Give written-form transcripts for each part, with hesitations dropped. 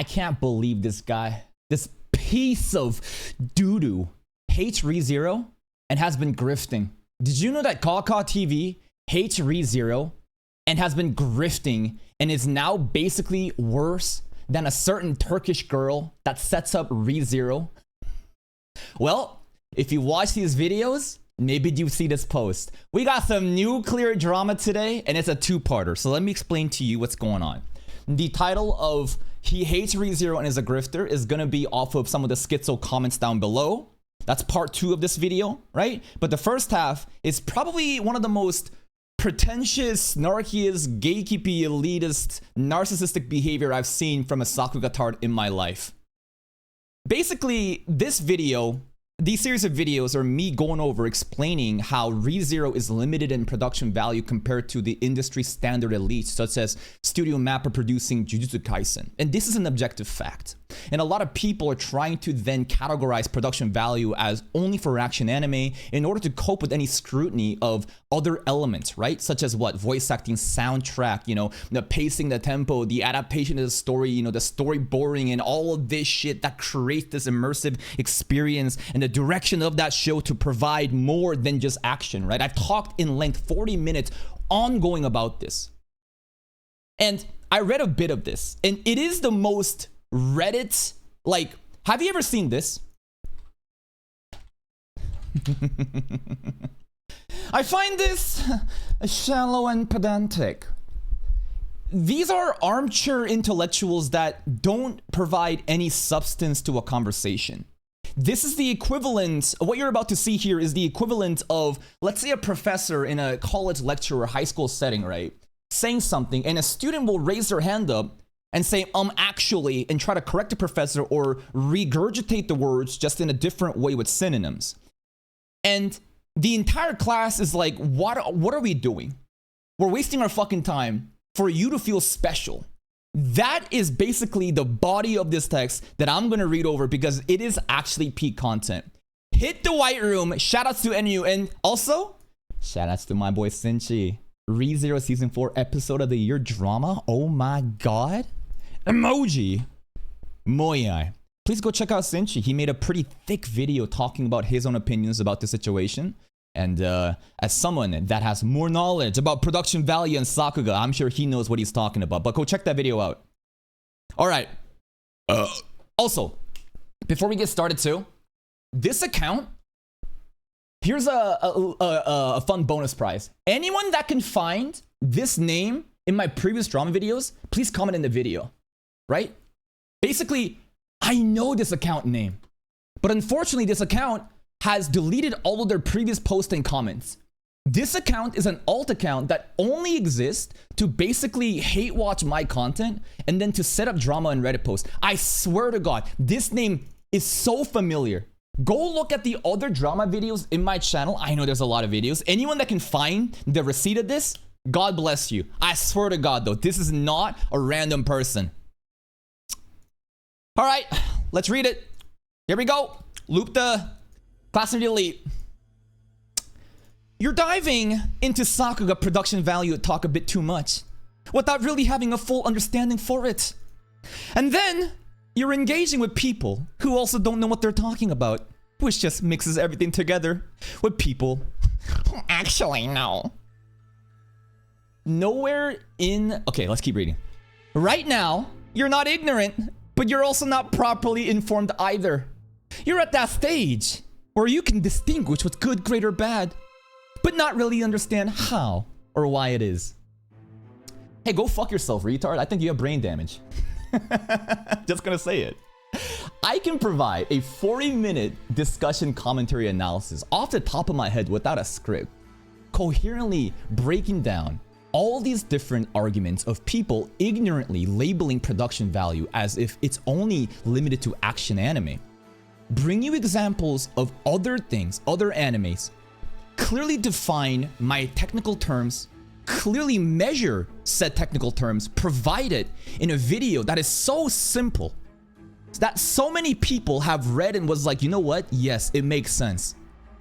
I can't believe this guy, this piece of doo-doo, hates ReZero and has been grifting. Did you know that cawcawTV hates ReZero and has been grifting and is now basically worse than a certain Turkish girl that sets up ReZero? Well, if you watch these videos, maybe you see this post. We got some nuclear drama today, and it's a two-parter. So let me explain to you what's going on. The title of "He Hates ReZero and is a Grifter" is gonna be off of some of the schizo comments down below. That's part 2 of this video, right? But the first half is probably one of the most pretentious, snarkiest, gatekeepy, elitist, narcissistic behavior I've seen from a Sakuga tard in my life. Basically, this video, these series of videos are me going over explaining how ReZero is limited in production value compared to the industry standard elites, such as Studio Mappa producing Jujutsu Kaisen. And this is an objective fact. And a lot of people are trying to then categorize production value as only for action anime in order to cope with any scrutiny of other elements, right? Such as what? Voice acting, soundtrack, you know, the pacing, the tempo, the adaptation of the story, you know, the storyboarding and all of this shit that creates this immersive experience and the direction of that show to provide more than just action, right? I've talked in length 40 minutes ongoing about this. And I read a bit of this, and it is the most Reddit, like, have you ever seen this? I find this shallow and pedantic. These are armchair intellectuals that don't provide any substance to a conversation. This is the equivalent, what you're about to see here is the equivalent of, let's say, a professor in a college lecture or high school setting, right? Saying something, and a student will raise their hand up and say, actually, and try to correct the professor or regurgitate the words just in a different way with synonyms. And the entire class is like, what are we doing? We're wasting our fucking time for you to feel special. That is basically the body of this text that I'm going to read over because it is actually peak content. Hit the white room. Shout outs to NU. And also, shout outs to my boy Senshi. ReZero Season 4 episode of the year drama. Oh my god. Emoji. Moyai. Please go check out Senshi. He made a pretty thick video talking about his own opinions about the situation. And as someone that has more knowledge about production value and Sakuga, I'm sure he knows what he's talking about. But go check that video out. All right. Also, before we get started too, this account, here's a fun bonus prize. Anyone that can find this name in my previous drama videos, please comment in the video, right? Basically, I know this account name, but unfortunately this account has deleted all of their previous posts and comments. This account is an alt account that only exists to basically hate watch my content and then to set up drama and Reddit posts. I swear to God, this name is so familiar. Go look at the other drama videos in my channel. I know there's a lot of videos. Anyone that can find the receipt of this, God bless you. I swear to God though, this is not a random person. All right, let's read it. Here we go. Loop the Class of the Elite. You're diving into Sakuga production value talk a bit too much without really having a full understanding for it. And then you're engaging with people who also don't know what they're talking about, which just mixes everything together with people who actually know. Nowhere in... Okay, let's keep reading. Right now, you're not ignorant, but you're also not properly informed either. You're at that stage where you can distinguish what's good, great, or bad, but not really understand how or why it is. Hey, go fuck yourself, retard. I think you have brain damage. Just gonna say it. I can provide a 40-minute discussion commentary analysis off the top of my head without a script, coherently breaking down all these different arguments of people ignorantly labeling production value as if it's only limited to action anime. Bring you examples of other things, other animes, clearly define my technical terms, clearly measure said technical terms, provide it in a video that is so simple that so many people have read and was like, you know what? Yes, it makes sense.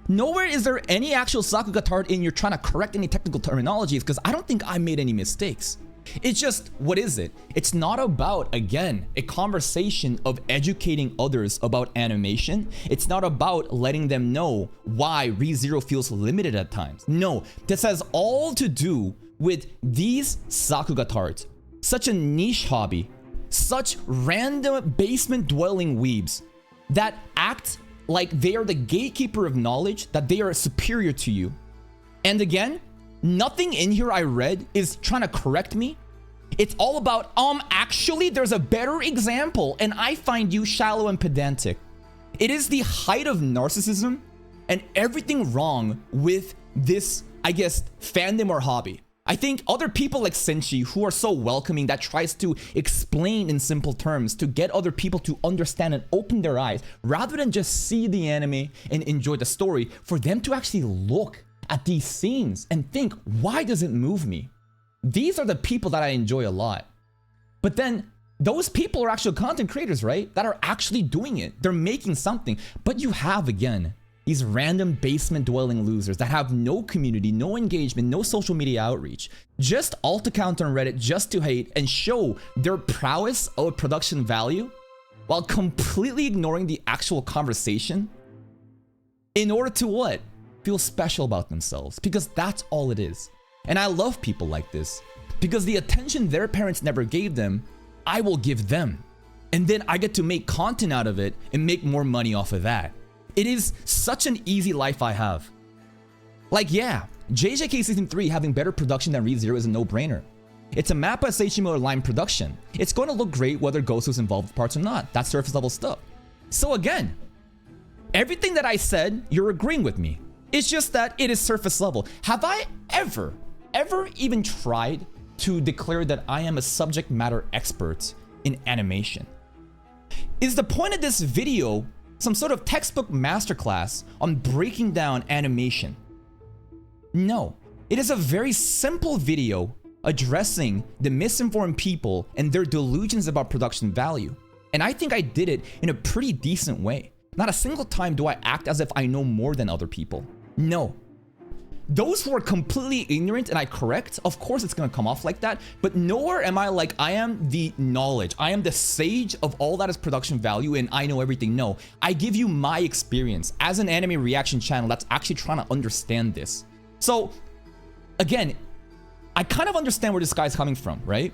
Nowhere is there any actual Sakuga tard in you're trying to correct any technical terminologies because I don't think I made any mistakes. It's just, what is it? It's not about, again, a conversation of educating others about animation. It's not about letting them know why ReZero feels limited at times. No, this has all to do with these Sakugatards. Such a niche hobby, such random basement dwelling weebs that act like they are the gatekeeper of knowledge, that they are superior to you. And again, nothing in here I read is trying to correct me. It's all about, actually there's a better example and I find you shallow and pedantic. It is the height of narcissism and everything wrong with this, I guess, fandom or hobby. I think other people like Senshi, who are so welcoming, that tries to explain in simple terms to get other people to understand and open their eyes, rather than just see the anime and enjoy the story, for them to actually look at these scenes and think, why does it move me? These are the people that I enjoy a lot. But then those people are actual content creators, right? That are actually doing it. They're making something. But you have, again, these random basement dwelling losers that have no community, no engagement, no social media outreach. Just alt account on Reddit just to hate and show their prowess of production value while completely ignoring the actual conversation in order to what? Feel special about themselves, because that's all it is. And I love people like this, because the attention their parents never gave them, I will give them. And then I get to make content out of it and make more money off of that. It is such an easy life I have. Like, yeah, JJK Season 3 having better production than ReZero is a no-brainer. It's a Mappa Seichimo line production. It's going to look great whether Gosu's involved with parts or not. That's surface level stuff. So again, everything that I said, you're agreeing with me. It's just that it is surface level. Have I ever even tried to declare that I am a subject matter expert in animation? Is the point of this video some sort of textbook masterclass on breaking down animation? No, it is a very simple video addressing the misinformed people and their delusions about production value. And I think I did it in a pretty decent way. Not a single time do I act as if I know more than other people. No. Those who are completely ignorant and I correct, of course it's gonna come off like that, but nowhere am I like, I am the knowledge, I am the sage of all that is production value and I know everything. No, I give you my experience as an anime reaction channel that's actually trying to understand this. So, again, I kind of understand where this guy's coming from, right?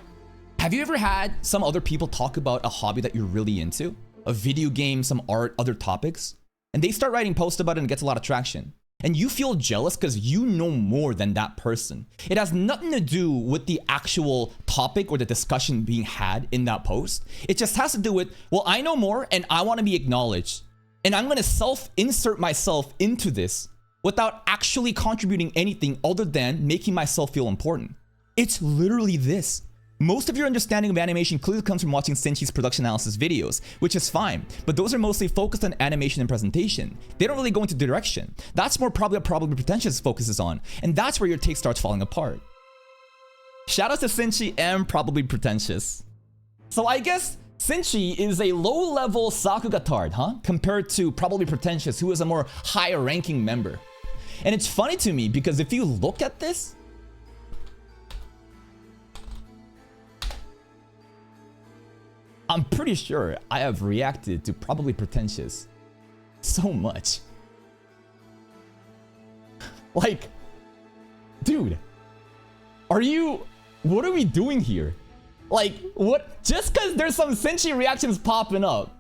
Have you ever had some other people talk about a hobby that you're really into? A video game, some art, other topics? And they start writing posts about it and it gets a lot of traction. And you feel jealous because you know more than that person. It has nothing to do with the actual topic or the discussion being had in that post. It just has to do with, well, I know more and I want to be acknowledged. And I'm going to self-insert myself into this without actually contributing anything other than making myself feel important. It's literally this. Most of your understanding of animation clearly comes from watching Senshi's production analysis videos, which is fine, but those are mostly focused on animation and presentation. They don't really go into direction. That's more probably what Probably Pretentious focuses on, and that's where your take starts falling apart. Shoutouts to Senshi and Probably Pretentious. So I guess Senshi is a low-level Sakugatard, huh? Compared to Probably Pretentious, who is a more higher-ranking member. And it's funny to me because if you look at this, I'm pretty sure I have reacted to Probably Pretentious so much. Like, dude, what are we doing here? Like, what? Just because there's some Senshi reactions popping up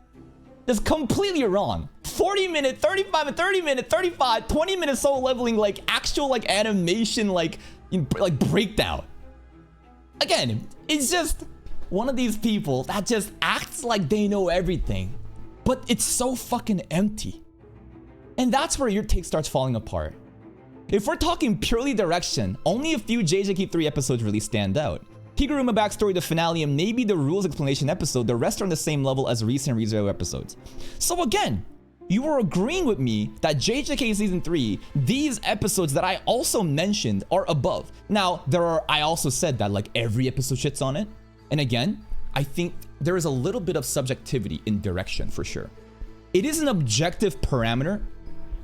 is completely wrong. 40 minute, 35 and 30 minute, 35, 20 minute soul leveling, like actual like animation, like breakdown. Again, it's just one of these people that just acts like they know everything, but it's so fucking empty. And that's where your take starts falling apart. If we're talking purely direction, only a few JJK3 episodes really stand out. Higuruma backstory, the finale, and maybe the rules explanation episode, the rest are on the same level as recent ReZero episodes. So again, you were agreeing with me that JJK Season 3, these episodes that I also mentioned are above. Now, I also said that like every episode shits on it. And again, I think there is a little bit of subjectivity in direction for sure. It is an objective parameter,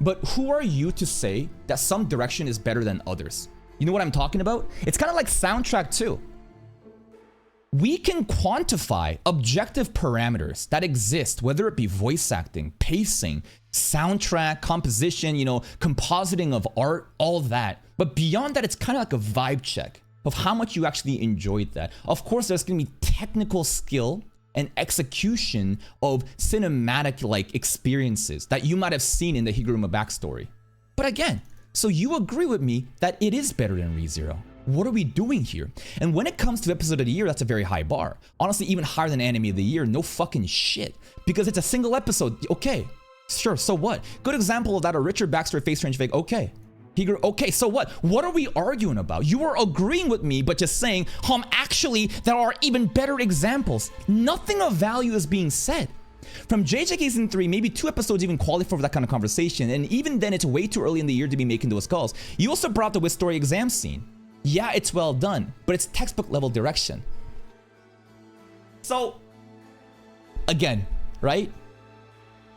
but who are you to say that some direction is better than others? You know what I'm talking about? It's kind of like soundtrack too. we can quantify objective parameters that exist, whether it be voice acting, pacing, soundtrack, composition, compositing of art, all that. But beyond that, it's kind of like a vibe check of how much you actually enjoyed that. Of course, there's going to be technical skill and execution of cinematic experiences that you might have seen in the Higuruma backstory. But again, so you agree with me that it is better than ReZero. What are we doing here? And when it comes to episode of the year, that's a very high bar. Honestly, even higher than anime of the year, no fucking shit. Because it's a single episode, okay. Sure, so what? Good example of that, a richer backstory face range fake, okay. Okay, so what? What are we arguing about? You are agreeing with me, but just saying, actually, there are even better examples. Nothing of value is being said. From JJK Season 3, maybe 2 episodes even qualify for that kind of conversation, and even then, it's way too early in the year to be making those calls. You also brought up the with story exam scene. Yeah, it's well done, but it's textbook level direction. So, again, right?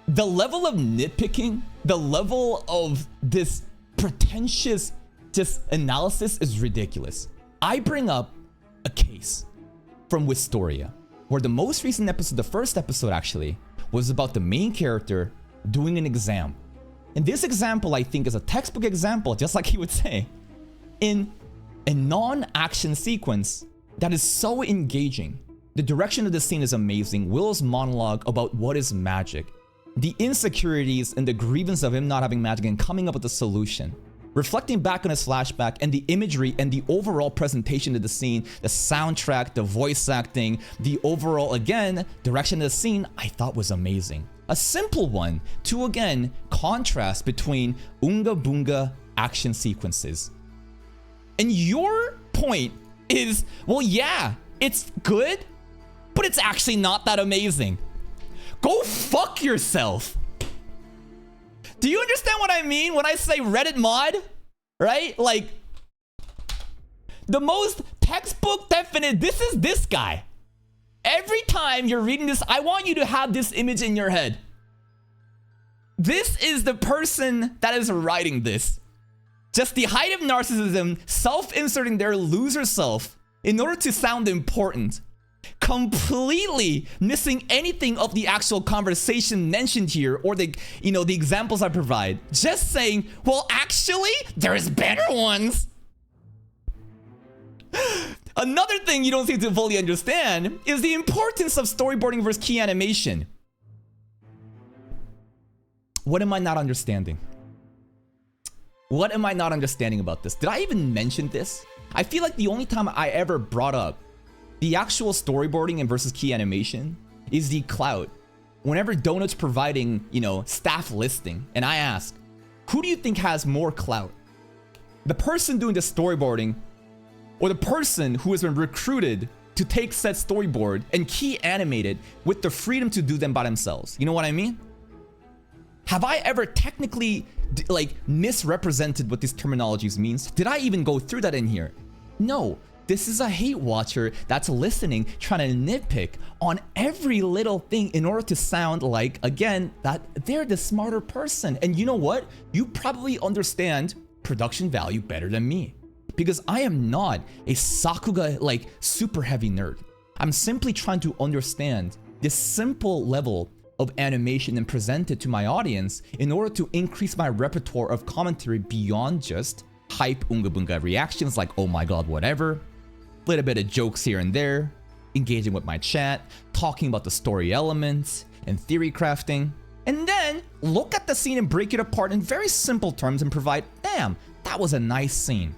The level of nitpicking, the level of this pretentious just analysis is ridiculous. I bring up a case from Wistoria, where the most recent episode, the first episode actually, was about the main character doing an exam. And this example, I think, is a textbook example, just like he would say, in a non-action sequence that is so engaging. The direction of the scene is amazing. Willow's monologue about what is magic, the insecurities and the grievance of him not having magic and coming up with a solution. Reflecting back on his flashback and the imagery and the overall presentation of the scene, the soundtrack, the voice acting, the overall, again, direction of the scene, I thought was amazing. A simple one to, again, contrast between Unga Bunga action sequences. And your point is, well, yeah, it's good, but it's actually not that amazing. Go fuck yourself. Do you understand what I mean when I say Reddit mod? Right? Like, the most textbook definite, this is this guy. Every time you're reading this, I want you to have this image in your head. This is the person that is writing this. Just the height of narcissism, self-inserting their loser self in order to sound important. Completely missing anything of the actual conversation mentioned here or the examples I provide. Just saying, well, actually, there's better ones. Another thing you don't seem to fully understand is the importance of storyboarding versus key animation. What am I not understanding? What am I not understanding about this? Did I even mention this? I feel like the only time I ever brought up the actual storyboarding and versus key animation is the clout. Whenever Donut's providing, staff listing, and I ask, who do you think has more clout? The person doing the storyboarding or the person who has been recruited to take said storyboard and key animate it with the freedom to do them by themselves? You know what I mean? Have I ever technically misrepresented what these terminologies means? Did I even go through that in here? No. This is a hate watcher that's listening, trying to nitpick on every little thing in order to sound like, again, that they're the smarter person. And you know what? You probably understand production value better than me. Because I am not a Sakuga, super heavy nerd. I'm simply trying to understand this simple level of animation and present it to my audience in order to increase my repertoire of commentary beyond just hype unga bunga reactions like, oh my god, whatever. Little bit of jokes here and there, engaging with my chat, talking about the story elements and theory crafting, and then look at the scene and break it apart in very simple terms and provide, damn, that was a nice scene.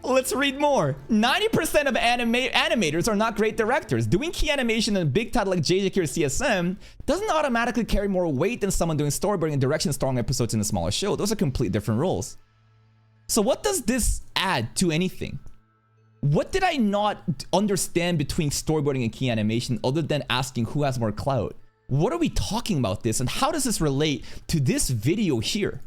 Let's read more. 90% of animators are not great directors. Doing key animation in a big title like JJK or CSM doesn't automatically carry more weight than someone doing storyboarding and direction strong episodes in a smaller show. Those are completely different roles. So what does this add to anything? What did I not understand between storyboarding and key animation other than asking who has more clout? What are we talking about this and how does this relate to this video here?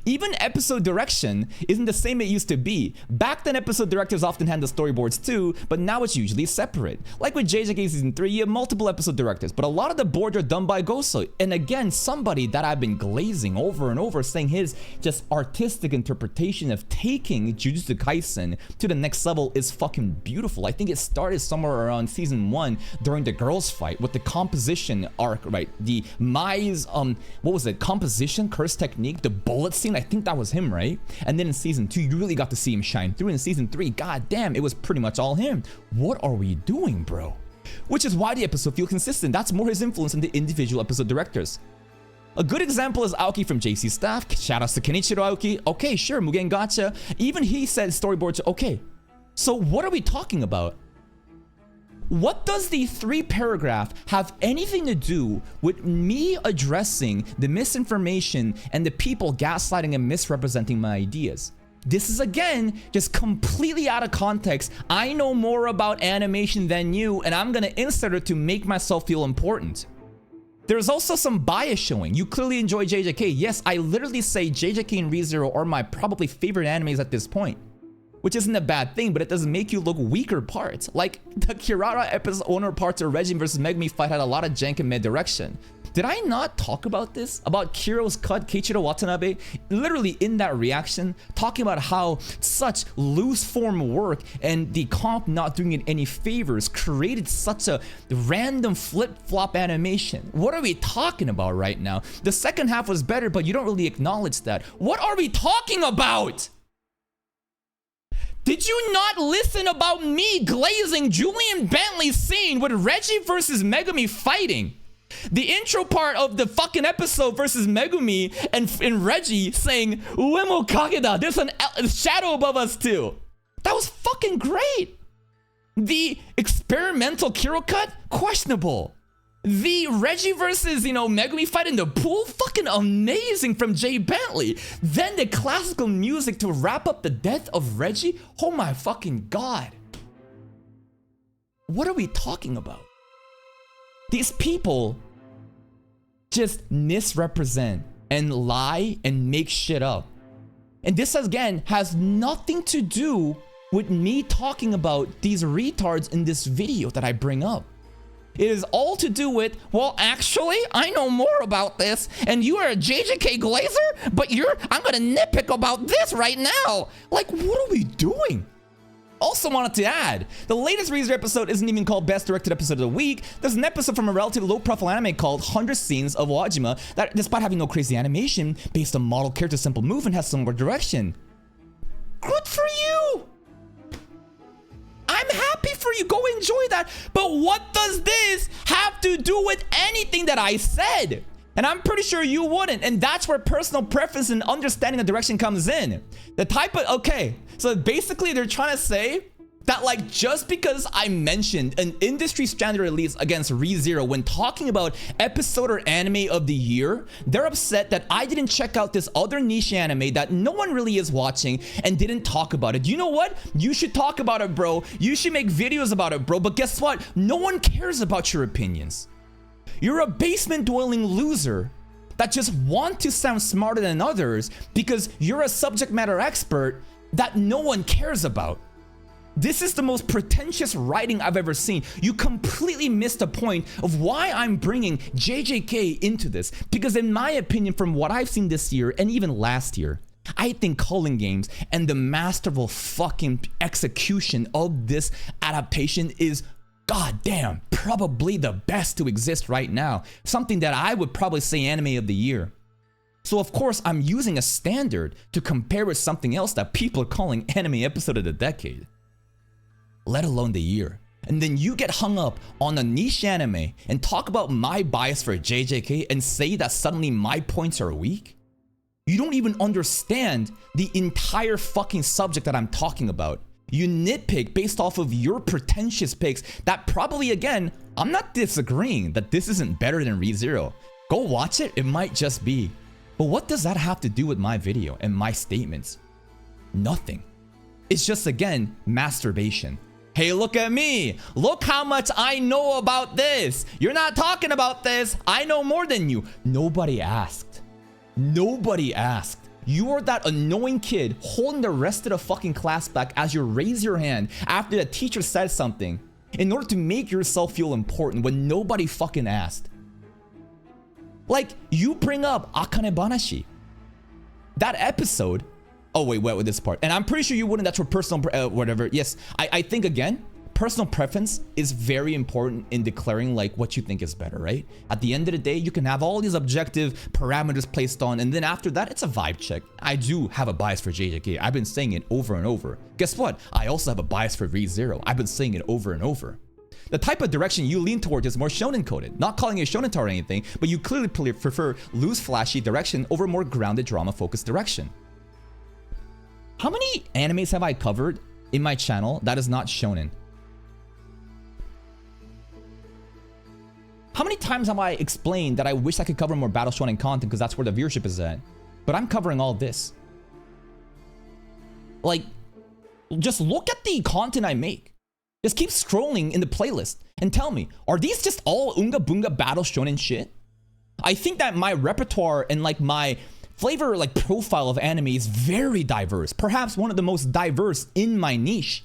Even episode direction isn't the same it used to be. Back then, episode directors often handled storyboards too, but now it's usually separate. Like with JJK Season 3, you have multiple episode directors, but a lot of the boards are done by Goso. And again, somebody that I've been glazing over and over, saying his just artistic interpretation of taking Jujutsu Kaisen to the next level is fucking beautiful. I think it started somewhere around Season 1 during the girls fight with the composition arc, right? The Mai's, what was it? Composition, curse technique, the bullet scene. I think that was him, right? And then in Season 2, you really got to see him shine through. In Season 3, god damn, it was pretty much all him. What are we doing, bro? Which is why the episode feels consistent. That's more his influence than the individual episode directors. A good example is Aoki from JC staff. Shoutouts to Kenichiro Aoki. Okay, sure, Mugen Gacha. Even he said storyboards. Okay, so what are we talking about? What does the 3-paragraph have anything to do with me addressing the misinformation and the people gaslighting and misrepresenting my ideas? This is, again, just completely out of context. I know more about animation than you, and I'm gonna insert it to make myself feel important. There's also some bias showing. You clearly enjoy JJK. Yes, I literally say JJK and ReZero are my probably favorite animes at this point. Which isn't a bad thing, but it does make you look weaker parts. Like the Kirara episode owner parts of Reggie vs. Megumi fight had a lot of jank and mid-direction. Did I not talk about this? About Kiro's cut, Keiichiro Watanabe, literally in that reaction, talking about how such loose form work and the comp not doing it any favors created such a random flip-flop animation. What are we talking about right now? The second half was better, but you don't really acknowledge that. What are we talking about? Did you not listen about me glazing Julian Bentley's scene with Reggie versus Megumi fighting? The intro part of the fucking episode versus Megumi and Reggie saying, Uemo Kageda, there's a shadow above us too. That was fucking great. The experimental Kiro cut, questionable. The Reggie versus, Megumi fight in the pool, fucking amazing from Jay Bentley. Then the classical music to wrap up the death of Reggie. Oh my fucking god. What are we talking about? These people just misrepresent and lie and make shit up. And this, again, has nothing to do with me talking about these retards in this video that I bring up. It is all to do with, well, actually, I know more about this, and you are a JJK glazer, but I'm gonna nitpick about this right now. Like, what are we doing? Also wanted to add, the latest ReZero episode isn't even called Best Directed Episode of the Week. There's an episode from a relatively low-profile anime called 100 Scenes of Wajima that, despite having no crazy animation, based on model character simple movement, has some more direction. Good for you! I'm happy for you, go enjoy that. But what does this have to do with anything that I said? And I'm pretty sure you wouldn't. And that's where personal preference and understanding the direction comes in. The type of, okay, so basically they're trying to say that, like, just because I mentioned an industry standard release against ReZero when talking about episode or anime of the year, they're upset that I didn't check out this other niche anime that no one really is watching and didn't talk about it. You know what? You should talk about it, bro. You should make videos about it, bro. But guess what? No one cares about your opinions. You're a basement-dwelling loser that just want to sound smarter than others because you're a subject matter expert that no one cares about. This is the most pretentious writing I've ever seen. You completely missed the point of why I'm bringing JJK into this. Because in my opinion, from what I've seen this year and even last year, I think Culling Games and the masterful fucking execution of this adaptation is goddamn probably the best to exist right now. Something that I would probably say anime of the year. So of course I'm using a standard to compare with something else that people are calling anime episode of the decade. Let alone the year. And then you get hung up on a niche anime and talk about my bias for JJK and say that suddenly my points are weak? You don't even understand the entire fucking subject that I'm talking about. You nitpick based off of your pretentious picks that probably, again, I'm not disagreeing that this isn't better than ReZero. Go watch it, it might just be. But what does that have to do with my video and my statements? Nothing. It's just, again, masturbation. Hey, look at me. Look how much I know about this. You're not talking about this. I know more than you. Nobody asked. Nobody asked. You are that annoying kid holding the rest of the fucking class back as you raise your hand after the teacher said something in order to make yourself feel important when nobody fucking asked. Like, you bring up Akane Banashi. That episode... Oh, wait, with this part. And I'm pretty sure you wouldn't. That's for personal... whatever. Yes, I think, again, personal preference is very important in declaring, like, what you think is better, right? At the end of the day, you can have all these objective parameters placed on, and then after that, it's a vibe check. I do have a bias for JJK. I've been saying it over and over. Guess what? I also have a bias for ReZero. I've been saying it over and over. The type of direction you lean towards is more shonen coded. Not calling it shonen or anything, but you clearly prefer loose, flashy direction over more grounded, drama-focused direction. How many animes have I covered in my channel that is not shonen? How many times have I explained that I wish I could cover more battle shonen content because that's where the viewership is at? But I'm covering all this. Like, just look at the content I make. Just keep scrolling in the playlist and tell me, are these just all Unga Bunga battle shonen shit? I think that my repertoire and like my flavor like profile of anime is very diverse. Perhaps one of the most diverse in my niche.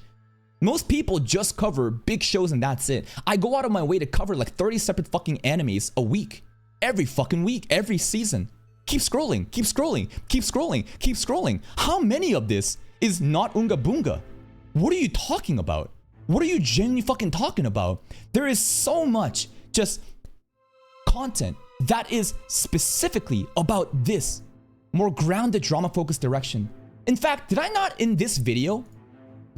Most people just cover big shows and that's it. I go out of my way to cover like 30 separate fucking animes a week. Every fucking week, every season. Keep scrolling, keep scrolling, keep scrolling, keep scrolling. How many of this is not Unga Bunga? What are you talking about? What are you genuinely fucking talking about? There is so much just content that is specifically about this more grounded drama focused direction. In fact, did I not in this video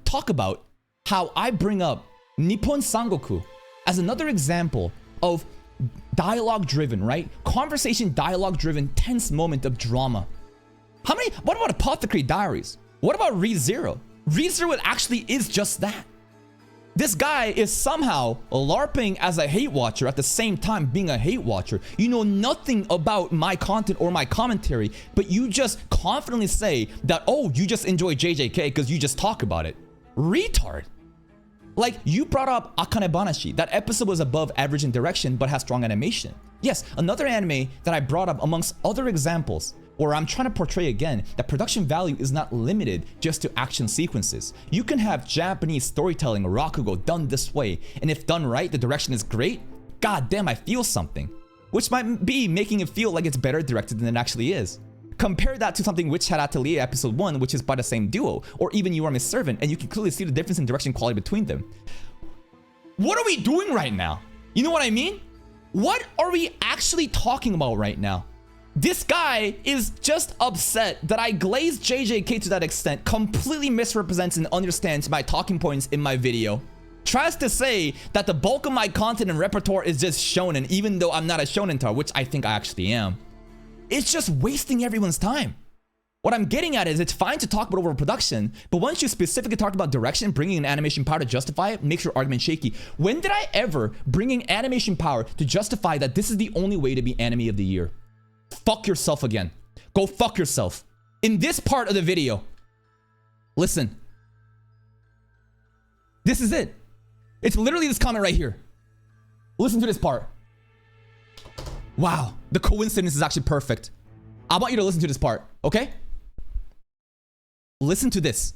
talk about how I bring up Nippon Sangoku as another example of dialogue driven, right? Conversation dialogue driven tense moment of drama. What about Apothecary Diaries? What about ReZero? ReZero actually is just that. This guy is somehow LARPing as a hate watcher at the same time being a hate watcher. You know nothing about my content or my commentary, but you just confidently say that, oh, you just enjoy JJK because you just talk about it. Retard. Like, you brought up Akane Banashi. That episode was above average in direction, but has strong animation. Yes, another anime that I brought up amongst other examples, where I'm trying to portray again that production value is not limited just to action sequences. You can have Japanese storytelling rakugo done this way, and if done right, the direction is great. God damn, I feel something. Which might be making it feel like it's better directed than it actually is. Compare that to something Witch Hat Atelier episode 1, which is by the same duo, or even You Are My Servant, and you can clearly see the difference in direction quality between them. What are we doing right now? You know what I mean? What are we actually talking about right now? This guy is just upset that I glazed JJK to that extent, completely misrepresents and understands my talking points in my video. Tries to say that the bulk of my content and repertoire is just shonen, even though I'm not a shonen tar, which I think I actually am. It's just wasting everyone's time. What I'm getting at is it's fine to talk about overproduction, but once you specifically talk about direction, bringing in animation power to justify it makes your argument shaky. When did I ever bring in animation power to justify that this is the only way to be anime of the year? Fuck yourself again. Go fuck yourself. In this part of the video, listen. This is it. It's literally this comment right here. Listen to this part. Wow, the coincidence is actually perfect. I want you to listen to this part, okay? Listen to this.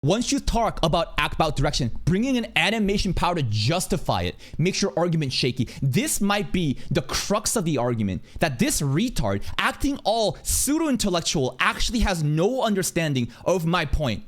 Once you talk about direction, bringing an animation power to justify it makes your argument shaky. This might be the crux of the argument, that this retard, acting all pseudo-intellectual, actually has no understanding of my point.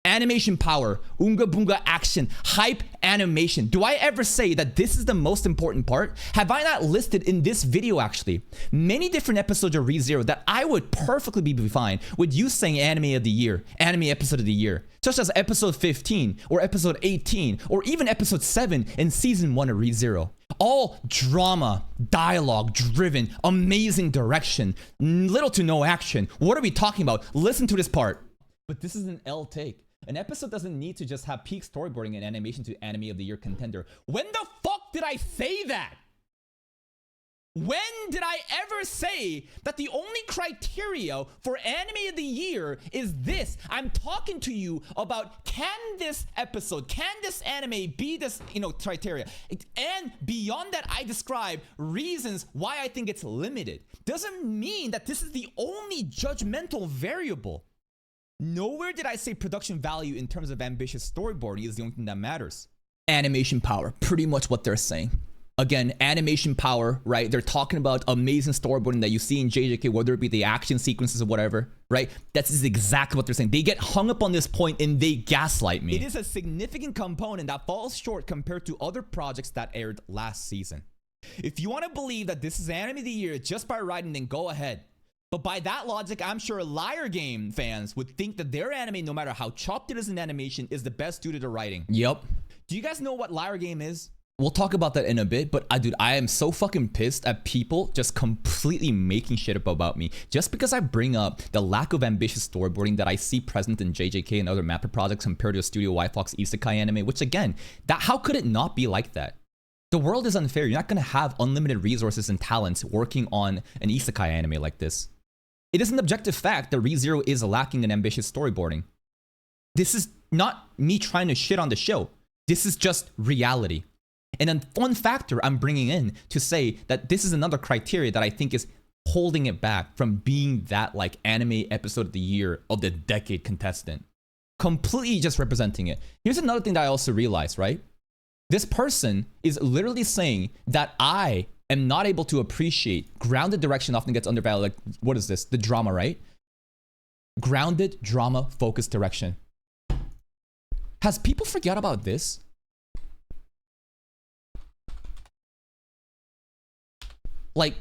Animation power, Unga Bunga action, hype animation. Do I ever say that this is the most important part? Have I not listed in this video actually many different episodes of ReZero that I would perfectly be fine with you saying anime of the year, anime episode of the year, such as episode 15 or episode 18 or even episode 7 in season 1 of ReZero. All drama, dialogue driven, amazing direction, little to no action. What are we talking about? Listen to this part. But this is an L take. An episode doesn't need to just have peak storyboarding and animation to anime of the year contender. When the fuck did I say that? When did I ever say that the only criteria for anime of the year is this? I'm talking to you about, can this episode, can this anime be this, criteria? And beyond that, I describe reasons why I think it's limited. Doesn't mean that this is the only judgmental variable. Nowhere did I say production value in terms of ambitious storyboarding is the only thing that matters. Animation power, pretty much what they're saying. Again, animation power, right? They're talking about amazing storyboarding that you see in JJK, whether it be the action sequences or whatever, right? That's exactly what they're saying. They get hung up on this point and they gaslight me. It is a significant component that falls short compared to other projects that aired last season. If you want to believe that this is anime of the year just by writing, then go ahead. But by that logic, I'm sure Liar Game fans would think that their anime, no matter how chopped it is in animation, is the best due to the writing. Yep. Do you guys know what Liar Game is? We'll talk about that in a bit, but dude, I am so fucking pissed at people just completely making shit up about me just because I bring up the lack of ambitious storyboarding that I see present in JJK and other Mappa projects compared to Studio White Fox Isekai anime, which again, how could it not be like that? The world is unfair. You're not going to have unlimited resources and talents working on an Isekai anime like this. It is an objective fact that ReZero is lacking in ambitious storyboarding. This is not me trying to shit on the show. This is just reality. And then one factor I'm bringing in to say that this is another criteria that I think is holding it back from being that like anime episode of the year of the decade contestant. Completely just representing it. Here's another thing that I also realized, right? This person is literally saying that I am not able to appreciate grounded direction often gets undervalued. Like, what is this? The drama, right? Grounded, drama, focused direction. Has people forget about this? Like,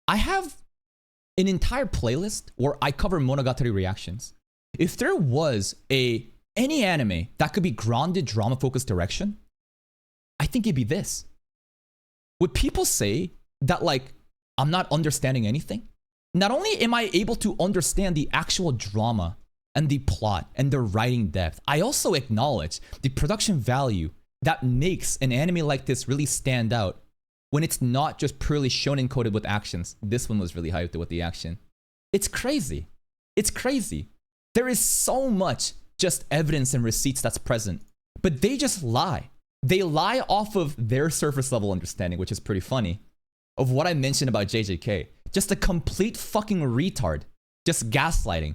I have an entire playlist where I cover Monogatari reactions. If there was any anime that could be grounded, drama-focused direction, I think it'd be this. Would people say that, like, I'm not understanding anything? Not only am I able to understand the actual drama and the plot and the writing depth, I also acknowledge the production value that makes an anime like this really stand out when it's not just purely shonen coded with actions. This one was really hyped with the action. It's crazy. It's crazy. There is so much just evidence and receipts that's present, but they just lie. They lie off of their surface level understanding, which is pretty funny, of what I mentioned about JJK. Just a complete fucking retard. Just gaslighting.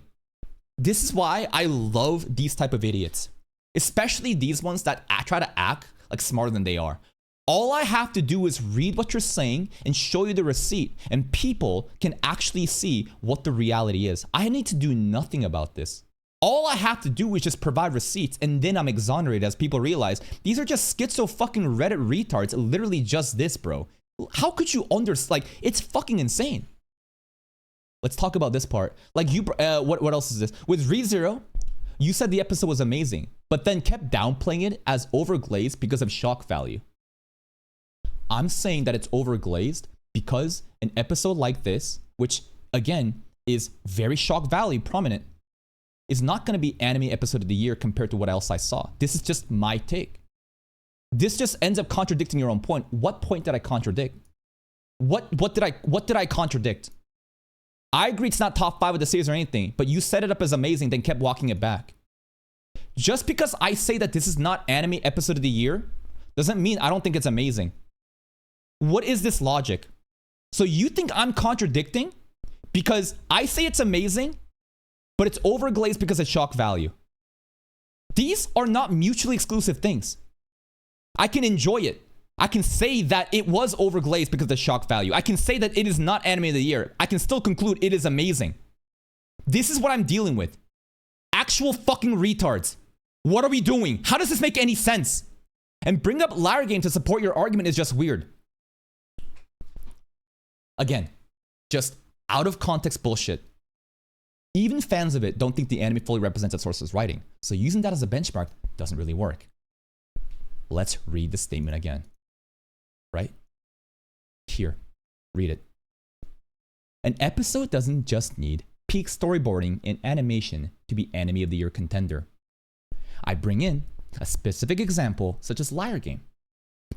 This is why I love these type of idiots. Especially these ones that try to act like smarter than they are. All I have to do is read what you're saying and show you the receipt, and people can actually see what the reality is. I need to do nothing about this. All I have to do is just provide receipts, and then I'm exonerated as people realize these are just schizo fucking Reddit retards. Literally just this, bro. How could you like, it's fucking insane. Let's talk about this part. Like what else is this? With ReZero, you said the episode was amazing, but then kept downplaying it as overglazed because of shock value. I'm saying that it's overglazed because an episode like this, which again is very shock value prominent, is not going to be anime episode of the year compared to what else I saw. This is just my take. This just ends up contradicting your own point. What point did I contradict? What did I contradict? I agree it's not top 5 of the series or anything, but you set it up as amazing, then kept walking it back. Just because I say that this is not anime episode of the year doesn't mean I don't think it's amazing. What is this logic? So you think I'm contradicting because I say it's amazing, but it's overglazed because of shock value. These are not mutually exclusive things. I can enjoy it. I can say that it was overglazed because of the shock value. I can say that it is not anime of the year. I can still conclude it is amazing. This is what I'm dealing with. Actual fucking retards. What are we doing? How does this make any sense? And bring up Liar Game to support your argument is just weird. Again, just out of context bullshit. Even fans of it don't think the anime fully represents its source's writing. So using that as a benchmark doesn't really work. Let's read the statement again. Right? Here, read it. An episode doesn't just need peak storyboarding and animation to be anime of the year contender. I bring in a specific example such as Liar Game.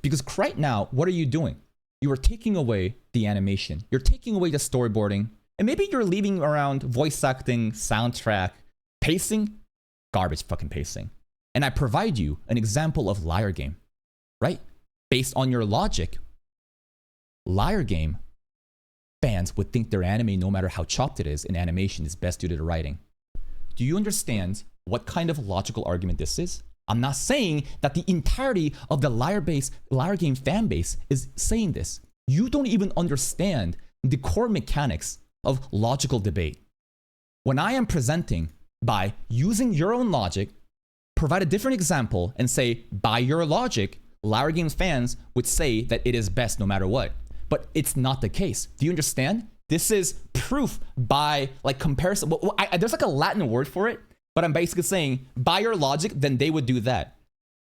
Because right now, what are you doing? You are taking away the animation. You're taking away the storyboarding. And maybe you're leaving around voice acting, soundtrack, pacing, garbage fucking pacing. And I provide you an example of Liar Game, right? Based on your logic, Liar Game fans would think their anime, no matter how chopped it is, in animation is best due to the writing. Do you understand what kind of logical argument this is? I'm not saying that the entirety of the Liar Game fan base is saying this. You don't even understand the core mechanics of logical debate. When I am presenting by using your own logic, provide a different example and say, by your logic, Liar Games fans would say that it is best no matter what. But it's not the case. Do you understand? This is proof by like comparison. There's like a Latin word for it, but I'm basically saying by your logic, then they would do that.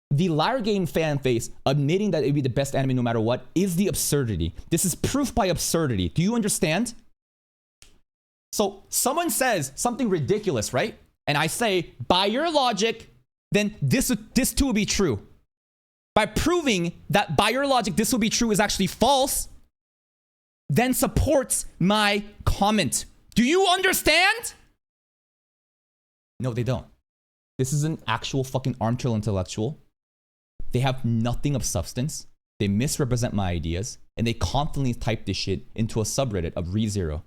The Liar Game fan base admitting that it would be the best anime no matter what is the absurdity. This is proof by absurdity. Do you understand? So someone says something ridiculous, right? And I say, by your logic, then this too will be true. By proving that by your logic this will be true is actually false, then supports my comment. Do you understand? No, they don't. This is an actual fucking armchair intellectual. They have nothing of substance. They misrepresent my ideas, and they confidently type this shit into a subreddit of ReZero.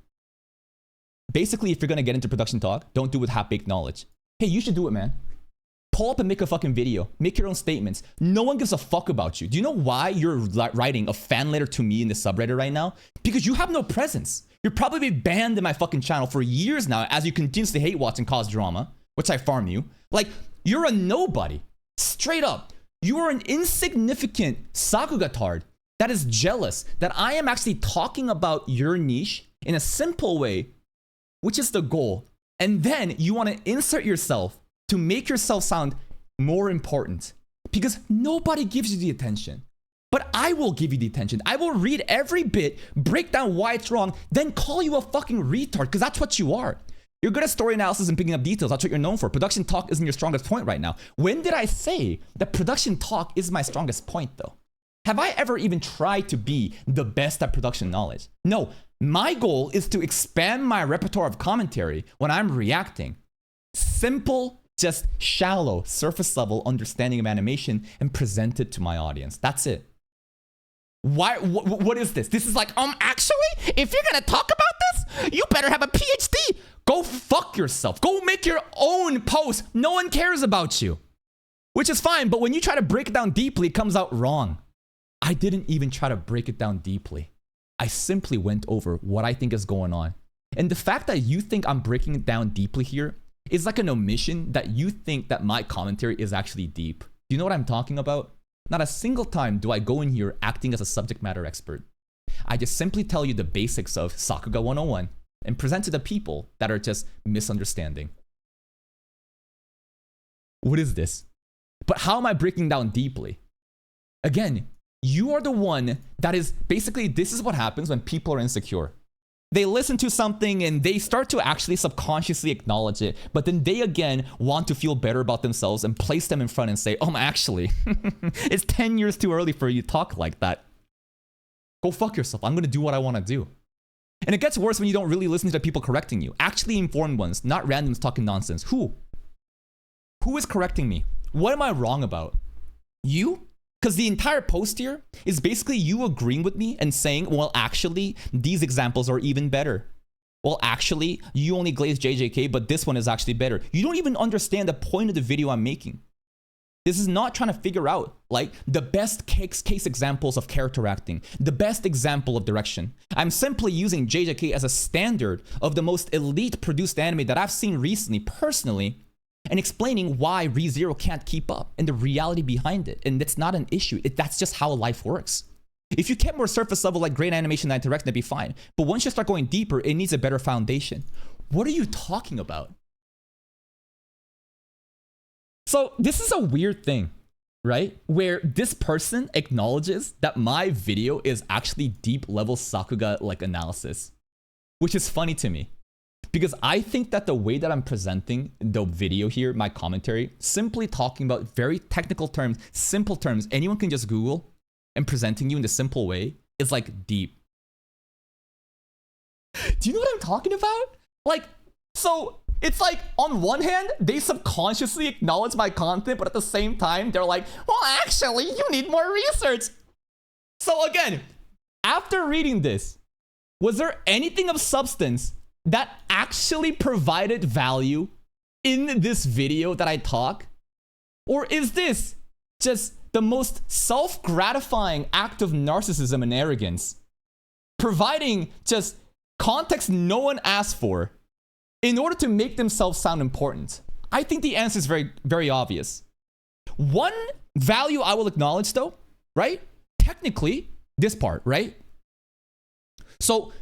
Basically, if you're gonna get into production talk, don't do it with half-baked knowledge. Hey, you should do it, man. Pull up and make a fucking video. Make your own statements. No one gives a fuck about you. Do you know why you're writing a fan letter to me in the subreddit right now? Because you have no presence. You're probably been banned in my fucking channel for years now as you continuously hate watch and cause drama, which I farm you. Like, you're a nobody. Straight up. You are an insignificant sakugatard that is jealous that I am actually talking about your niche in a simple way, which is the goal. And then you want to insert yourself to make yourself sound more important because nobody gives you the attention. But I will give you the attention. I will read every bit, break down why it's wrong, then call you a fucking retard because that's what you are. You're good at story analysis and picking up details. That's what you're known for. Production talk isn't your strongest point right now. When did I say that production talk is my strongest point though? Have I ever even tried to be the best at production knowledge? No, my goal is to expand my repertoire of commentary when I'm reacting. Simple, just shallow, surface level understanding of animation and present it to my audience. That's it. Why? What is this? This is like, actually, if you're gonna talk about this, you better have a PhD. Go fuck yourself. Go make your own post. No one cares about you. Which is fine, but when you try to break it down deeply, it comes out wrong. I didn't even try to break it down deeply. I simply went over what I think is going on. And the fact that you think I'm breaking it down deeply here is like an omission that you think that my commentary is actually deep. Do you know what I'm talking about? Not a single time do I go in here acting as a subject matter expert. I just simply tell you the basics of Sakuga 101 and present to the people that are just misunderstanding. What is this? But how am I breaking down deeply? Again, you are the one that is basically, this is what happens when people are insecure. They listen to something and they start to actually subconsciously acknowledge it, but then they again want to feel better about themselves and place them in front and say, actually, it's 10 years too early for you to talk like that. Go fuck yourself. I'm gonna do what I wanna do. And it gets worse when you don't really listen to the people correcting you. Actually informed ones, not randoms talking nonsense. Who? Who is correcting me? What am I wrong about? You? Because the entire post here is basically you agreeing with me and saying, well, actually, these examples are even better. Well, actually, you only glazed JJK, but this one is actually better. You don't even understand the point of the video I'm making. This is not trying to figure out like the best case examples of character acting, the best example of direction. I'm simply using JJK as a standard of the most elite produced anime that I've seen recently, personally, and explaining why ReZero can't keep up and the reality behind it. And it's not an issue. That's just how life works. If you kept more surface level like great animation and direction, that'd be fine. But once you start going deeper, it needs a better foundation. What are you talking about? So this is a weird thing, right? Where this person acknowledges that my video is actually deep level Sakuga like analysis, which is funny to me. Because I think that the way that I'm presenting the video here, my commentary, simply talking about very technical terms, simple terms, anyone can just Google, and presenting you in this simple way is like deep. Do you know what I'm talking about? Like, so it's like on one hand, they subconsciously acknowledge my content, but at the same time, they're like, well, actually, you need more research. So again, after reading this, was there anything of substance that actually provided value in this video that I talk? Or is this just the most self-gratifying act of narcissism and arrogance, providing just context no one asked for in order to make themselves sound important? I think the answer is very, very obvious. One value I will acknowledge though, right? Technically, this part, right? So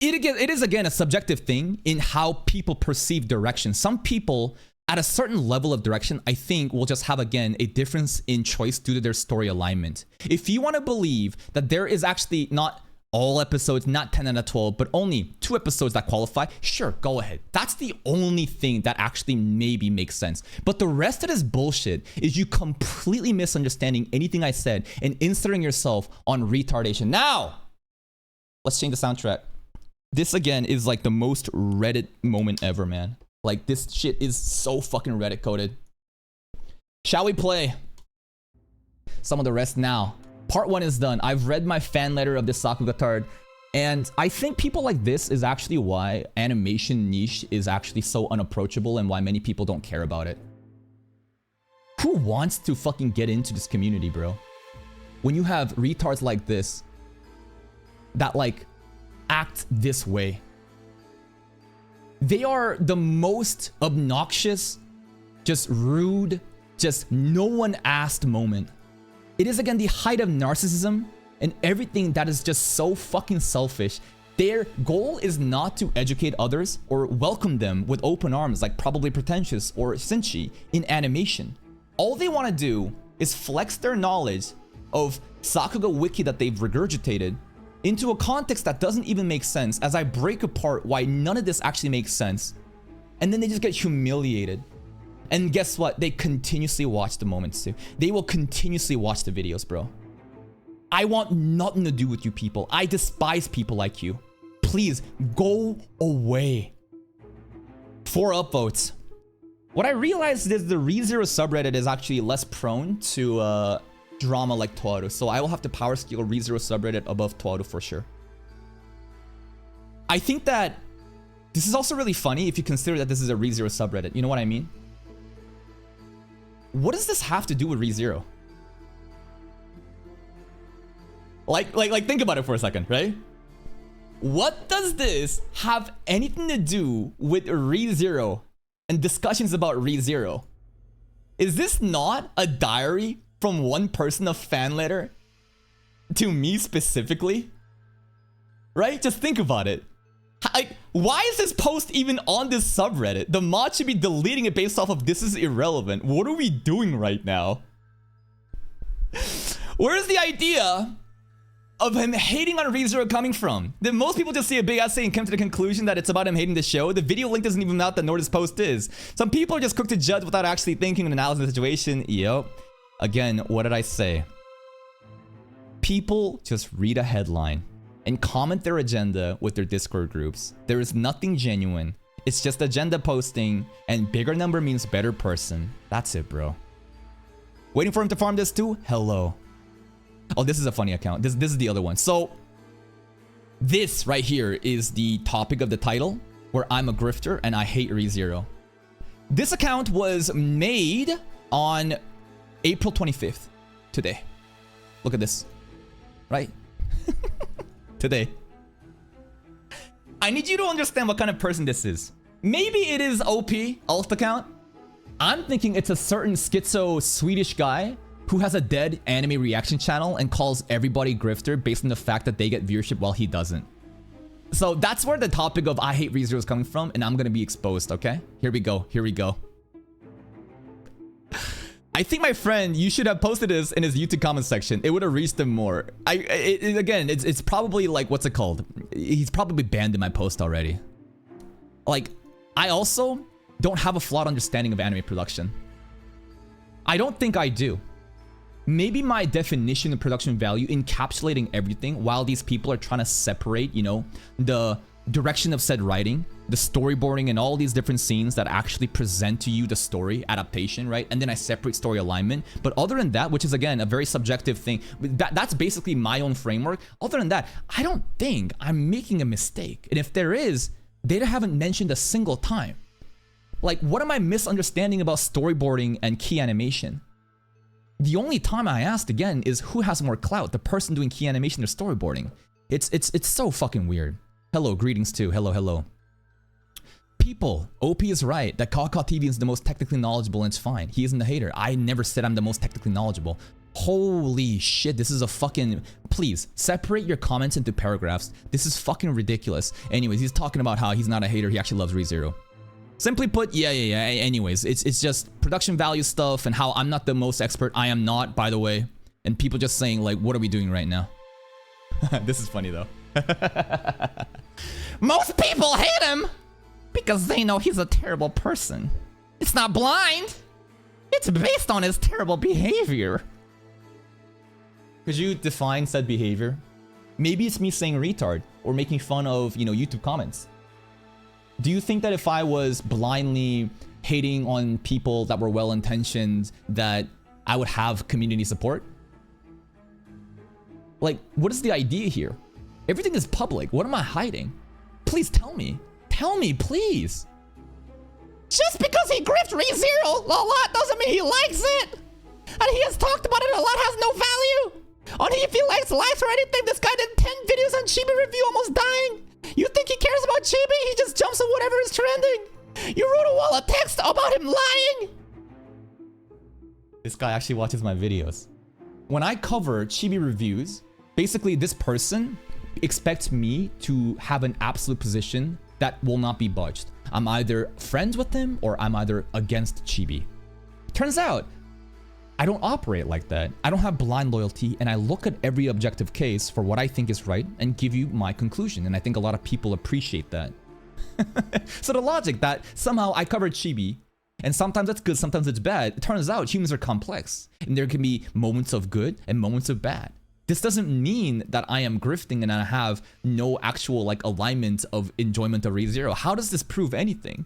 it is again a subjective thing in how people perceive direction. Some people at a certain level of direction, I think, will just have, again, a difference in choice due to their story alignment. If you want to believe that there is actually not all episodes, not 10 out of 12, but only 2 episodes that qualify, sure, go ahead. That's the only thing that actually maybe makes sense. But the rest of this bullshit is you completely misunderstanding anything I said and inserting yourself on retardation. Now, let's change the soundtrack. This, again, is like the most Reddit moment ever, man. Like, this shit is so fucking Reddit coded. Shall we play some of the rest now? Part 1 is done. I've read my fan letter of this Sakuga Tard, and I think people like this is actually why animation niche is actually so unapproachable and why many people don't care about it. Who wants to fucking get into this community, bro? When you have retards like this that like act this way. They are the most obnoxious, just rude, just no one asked moment. It is again the height of narcissism and everything that is just so fucking selfish. Their goal is not to educate others or welcome them with open arms like Probably Pretentious or Sinchi in animation. All they want to do is flex their knowledge of Sakuga wiki that they've regurgitated into a context that doesn't even make sense as I break apart why none of this actually makes sense. And then they just get humiliated. And guess what? They continuously watch the moments too. They will continuously watch the videos, bro. I want nothing to do with you people. I despise people like you. Please go away. 4 upvotes. What I realized is the ReZero subreddit is actually less prone to drama like Toaru, so I will have to power scale ReZero subreddit above Toaru for sure. I think that this is also really funny if you consider that this is a ReZero subreddit. You know what I mean? What does this have to do with ReZero? Like think about it for a second, right? What does this have anything to do with ReZero and discussions about ReZero? Is this not a diary from one person of fan letter to me specifically? Right? Just think about it. Like, why is this post even on this subreddit? The mod should be deleting it based off of this is irrelevant. What are we doing right now? Where is the idea of him hating on ReZero coming from? Did most people just see a big essay and come to the conclusion that it's about him hating the show? The video link doesn't even know that nor this post is. Some people are just quick to judge without actually thinking and analyzing the situation. Yep. Again, what did I say? People just read a headline and comment their agenda with their Discord groups. There is nothing genuine. It's just agenda posting, and bigger number means better person. That's it, bro. Waiting for him to farm this too? Hello. Oh, this is a funny account. This is the other one. So, this right here is the topic of the title, where I'm a grifter and I hate ReZero. This account was made on April 25th. Today. Look at this. Right? Today. I need you to understand what kind of person this is. Maybe it is OP, alt account. I'm thinking it's a certain schizo Swedish guy who has a dead anime reaction channel and calls everybody grifter based on the fact that they get viewership while he doesn't. So that's where the topic of I hate ReZero is coming from, and I'm gonna be exposed, okay? Here we go, here we go. I think my friend, you should have posted this in his YouTube comment section. It would have reached him more. Again, it's probably like, what's it called? He's probably banned in my post already. Like, I also don't have a flawed understanding of anime production. I don't think I do. maybe my definition of production value encapsulating everything while these people are trying to separate, you know, the direction of said writing, the storyboarding, and all these different scenes that actually present to you the story adaptation, right? And then I separate story alignment. But other than that, which is again a very subjective thing, that's basically my own framework. Other than that, I don't think I'm making a mistake. And if there is, they haven't mentioned a single time. Like, what am I misunderstanding about storyboarding and key animation? The only time I asked again is who has more clout, the person doing key animation or storyboarding. It's so fucking weird. Hello, greetings too. Hello, hello. People, OP is right that cawcawTV is the most technically knowledgeable, and it's fine. He isn't a hater. I never said I'm the most technically knowledgeable. Holy shit, this is a fucking... Please, separate your comments into paragraphs. This is fucking ridiculous. Anyways, he's talking about how he's not a hater, he actually loves ReZero. Simply put, yeah. Anyways, it's just production value stuff and how I'm not the most expert. I am not, by the way. And people just saying, like, what are we doing right now? This is funny, though. Most people hate him because they know he's a terrible person. It's not blind. It's based on his terrible behavior. Could you define said behavior? Maybe it's me saying retard or making fun of, you know, YouTube comments. Do you think that if I was blindly hating on people that were well-intentioned, that I would have community support? Like, what is the idea here? Everything is public. What am I hiding? Please tell me. Tell me, please. Just because he grift ReZero a lot doesn't mean he likes it. And he has talked about it a lot, has no value. Only if he likes or anything. This guy did 10 videos on Chibi review, almost dying. You think he cares about Chibi? He just jumps on whatever is trending. You wrote a wall of text about him lying. This guy actually watches my videos. When I cover Chibi reviews, basically this person expects me to have an absolute position that will not be budged. I'm either friends with him or I'm either against Chibi. Turns out, I don't operate like that. I don't have blind loyalty, and I look at every objective case for what I think is right and give you my conclusion, and I think a lot of people appreciate that. So the logic that somehow I covered Chibi, and sometimes it's good, sometimes it's bad, it turns out humans are complex, and there can be moments of good and moments of bad. This doesn't mean that I am grifting and I have no actual like alignment of enjoyment of ReZero. How does this prove anything?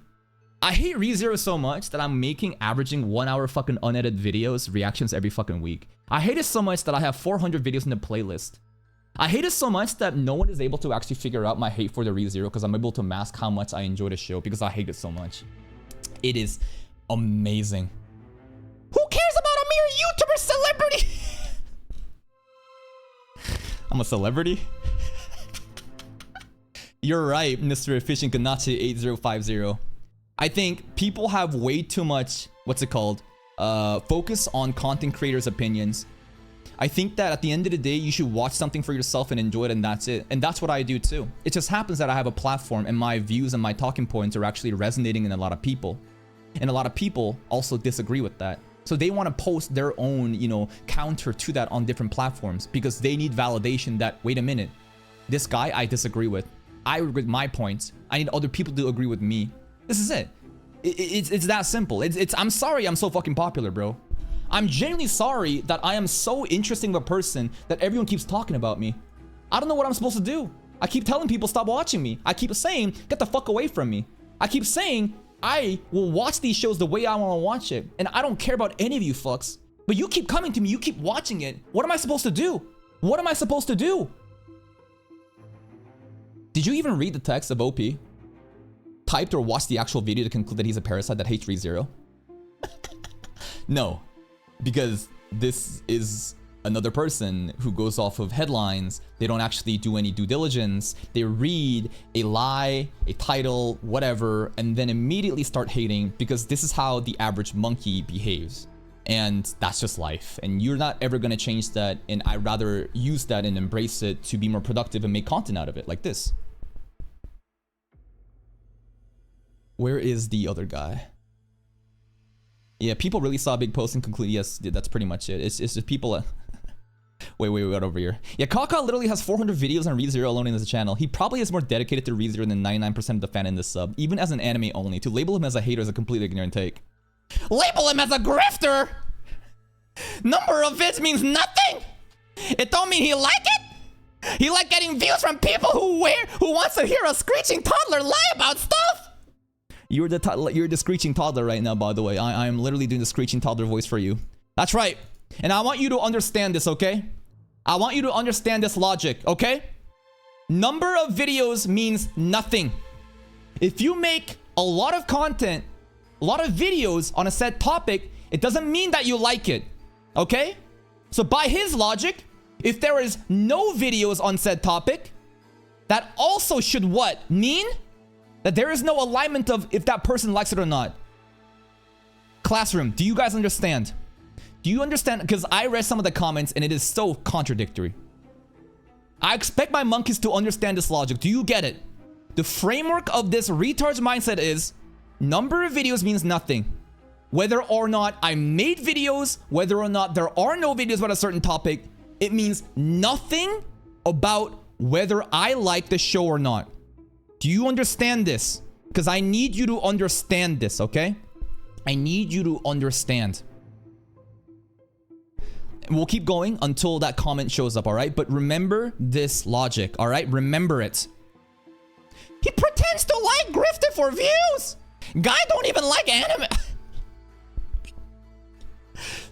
I hate ReZero so much that I'm averaging 1 hour fucking unedited videos, reactions every fucking week. I hate it so much that I have 400 videos in the playlist. I hate it so much that no one is able to actually figure out my hate for the ReZero because I'm able to mask how much I enjoy the show because I hate it so much. It is amazing. Who cares about a mere YouTuber celebrity? I'm a celebrity? You're right, Mr. Efficient Ganache 8050. I think people have way too much, focus on content creators' opinions. I think that at the end of the day, you should watch something for yourself and enjoy it, and that's it. And that's what I do too. It just happens that I have a platform and my views and my talking points are actually resonating in a lot of people. And a lot of people also disagree with that. So they want to post their own, you know, counter to that on different platforms because they need validation that, wait a minute, this guy I disagree with. I agree with my points. I need other people to agree with me. This is it. It's that simple. I'm sorry I'm so fucking popular, bro. I'm genuinely sorry that I am so interesting of a person that everyone keeps talking about me. I don't know what I'm supposed to do. I keep telling people stop watching me. I keep saying get the fuck away from me. I keep saying I will watch these shows the way I want to watch it. And I don't care about any of you fucks. But you keep coming to me. You keep watching it. What am I supposed to do? What am I supposed to do? Did you even read the text of OP? Typed or watched the actual video to conclude that he's a parasite that hates ReZero? No. Because this is another person who goes off of headlines. They don't actually do any due diligence. They read a lie, a title, whatever, and then immediately start hating because this is how the average monkey behaves. And that's just life. And you're not ever going to change that. And I'd rather use that and embrace it to be more productive and make content out of it, like this. Where is the other guy? Yeah, people really saw a big post and concluded, yes, that's pretty much it. It's just people... Wait, over here. Yeah, Kaka literally has 400 videos on ReZero alone in his channel. He probably is more dedicated to ReZero than 99% of the fan in this sub, even as an anime only. To label him as a hater is a completely ignorant take. Label him as a grifter! Number of vids means nothing. It don't mean he like it. He like getting views from people who wants to hear a screeching toddler lie about stuff. You're the screeching toddler right now, by the way. I'm literally doing the screeching toddler voice for you. That's right. And I want you to understand this, okay? I want you to understand this logic, okay? Number of videos means nothing. If you make a lot of content, a lot of videos on a set topic, it doesn't mean that you like it, okay? So by his logic, if there is no videos on said topic, that also should what? Mean that there is no alignment of if that person likes it or not. Classroom, do you guys understand? Do you understand? Because I read some of the comments and it is so contradictory. I expect my monkeys to understand this logic. Do you get it? The framework of this retard's mindset is number of videos means nothing. Whether or not I made videos, whether or not there are no videos about a certain topic, it means nothing about whether I like the show or not. Do you understand this? Because I need you to understand this, okay? I need you to understand. And we'll keep going until that comment shows up, all right? But remember this logic, all right? Remember it. He pretends to like Grifted for views. Guy don't even like anime.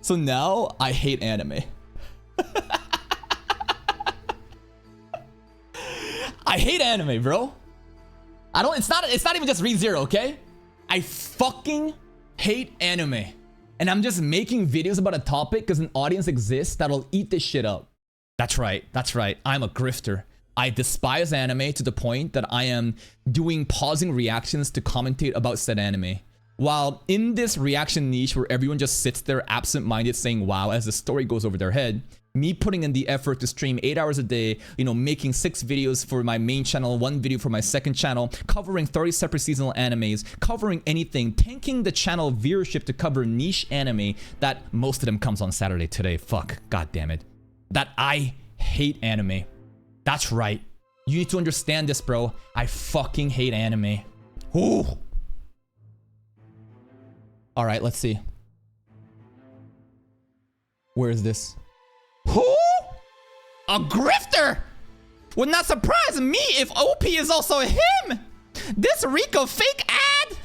So now I hate anime. I hate anime, bro. It's not even just ReZero, okay? I fucking hate anime. And I'm just making videos about a topic because an audience exists that'll eat this shit up. That's right. That's right. I'm a grifter. I despise anime to the point that I am doing pausing reactions to commentate about said anime. While in this reaction niche where everyone just sits there absent-minded saying wow as the story goes over their head, me putting in the effort to stream 8 hours a day, you know, making 6 videos for my main channel, 1 video for my second channel, covering 30 separate seasonal animes, covering anything, tanking the channel viewership to cover niche anime that most of them comes on Saturday today. Fuck, god damn it. That I hate anime. That's right. You need to understand this, bro. I fucking hate anime. Ooh. All right, let's see. Where is this? Who? A grifter? Would not surprise me if OP is also him. This Rico fake ad.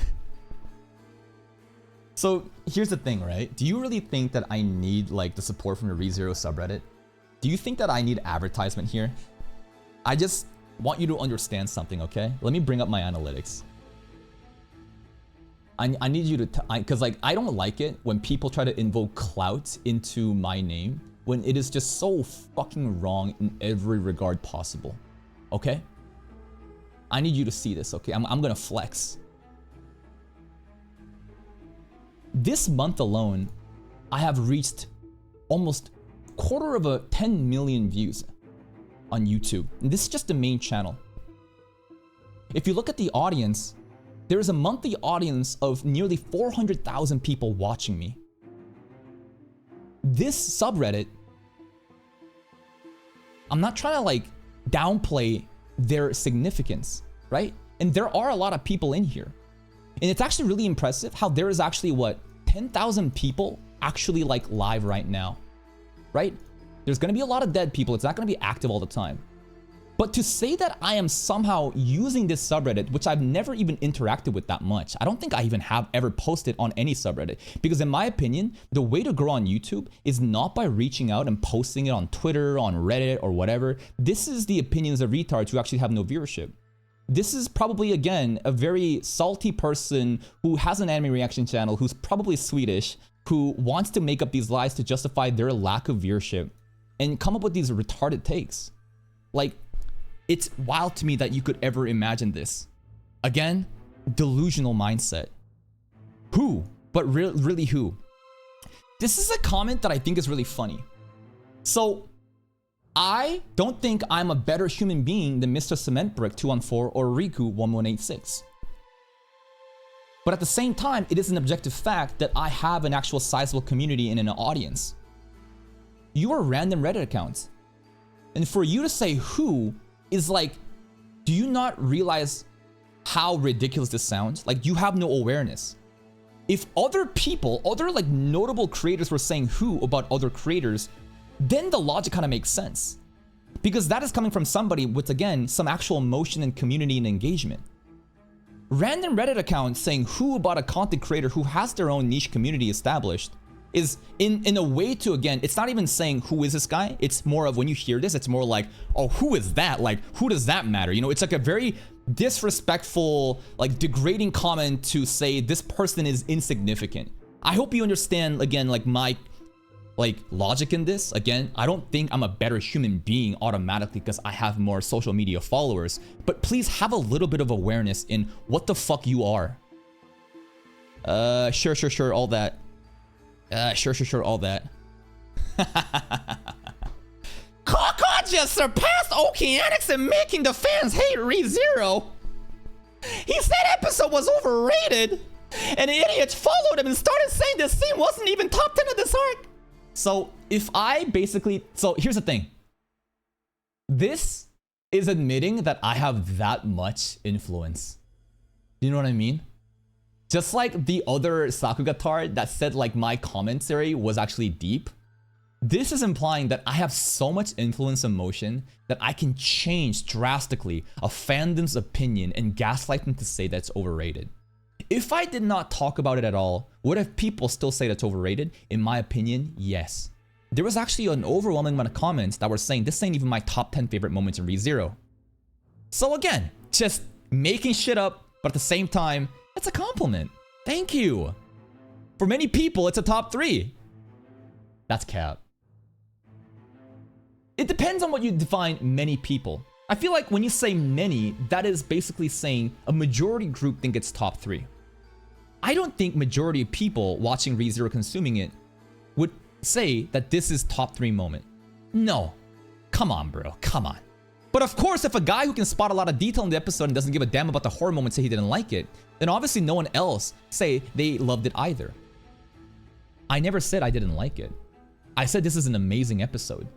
So here's the thing, right? Do you really think that I need like the support from the ReZero subreddit? Do you think that I need advertisement here? I just want you to understand something, okay? Let me bring up my analytics. I need you to, because like I don't like it when people try to invoke clout into my name when it is just so fucking wrong in every regard possible, okay? I need you to see this, okay? I'm gonna flex. This month alone, I have reached almost 10 million views on YouTube. And this is just the main channel. If you look at the audience, there is a monthly audience of nearly 400,000 people watching me. This subreddit, I'm not trying to like downplay their significance, right? And there are a lot of people in here. And it's actually really impressive how there is actually what, 10,000 people actually like live right now, right? There's gonna be a lot of dead people. It's not gonna be active all the time. But to say that I am somehow using this subreddit, which I've never even interacted with that much, I don't think I even have ever posted on any subreddit. Because in my opinion, the way to grow on YouTube is not by reaching out and posting it on Twitter, on Reddit, or whatever. This is the opinions of retards who actually have no viewership. This is probably, again, a very salty person who has an anime reaction channel, who's probably Swedish, who wants to make up these lies to justify their lack of viewership and come up with these retarded takes. Like, it's wild to me that you could ever imagine this. Again, delusional mindset. Who? But really who? This is a comment that I think is really funny. So, I don't think I'm a better human being than Mr. Cement Brick 214 or Riku 1186. But at the same time, it is an objective fact that I have an actual sizable community and an audience. You are random Reddit accounts. And for you to say who is like, do you not realize how ridiculous this sounds? Like, you have no awareness. If other people, other like notable creators were saying who about other creators, then the logic kind of makes sense. Because that is coming from somebody with, again, some actual emotion and community and engagement. Random Reddit accounts saying who about a content creator who has their own niche community established is in a way to, again, it's not even saying who is this guy. It's more of, when you hear this, it's more like, oh, who is that? Like, who does that matter? You know, it's like a very disrespectful, like degrading comment to say this person is insignificant. I hope you understand, again, like my like logic in this. Again, I don't think I'm a better human being automatically because I have more social media followers, but please have a little bit of awareness in what the fuck you are. Sure, all that. Sure, all that. Caw just surpassed Okeanics in making the fans hate ReZero. He said episode was overrated, and idiots followed him and started saying this scene wasn't even top 10 of this arc. So if I basically, so here's the thing. This is admitting that I have that much influence. You know what I mean? Just like the other Sakugatard that said like my commentary was actually deep. This is implying that I have so much influence and motion that I can change drastically a fandom's opinion and gaslight them to say that's overrated. If I did not talk about it at all, would have people still say that's overrated? In my opinion, yes. There was actually an overwhelming amount of comments that were saying this ain't even my top 10 favorite moments in ReZero. So again, just making shit up, but at the same time, it's a compliment. Thank you. For many people, it's a top 3. That's cap. It depends on what you define many people. I feel like when you say many, that is basically saying a majority group think it's top 3. I don't think majority of people watching ReZero consuming it would say that this is top 3 moment. No. Come on, bro. Come on. But of course, if a guy who can spot a lot of detail in the episode and doesn't give a damn about the horror moment say he didn't like it, then obviously no one else say they loved it either. I never said I didn't like it. I said this is an amazing episode.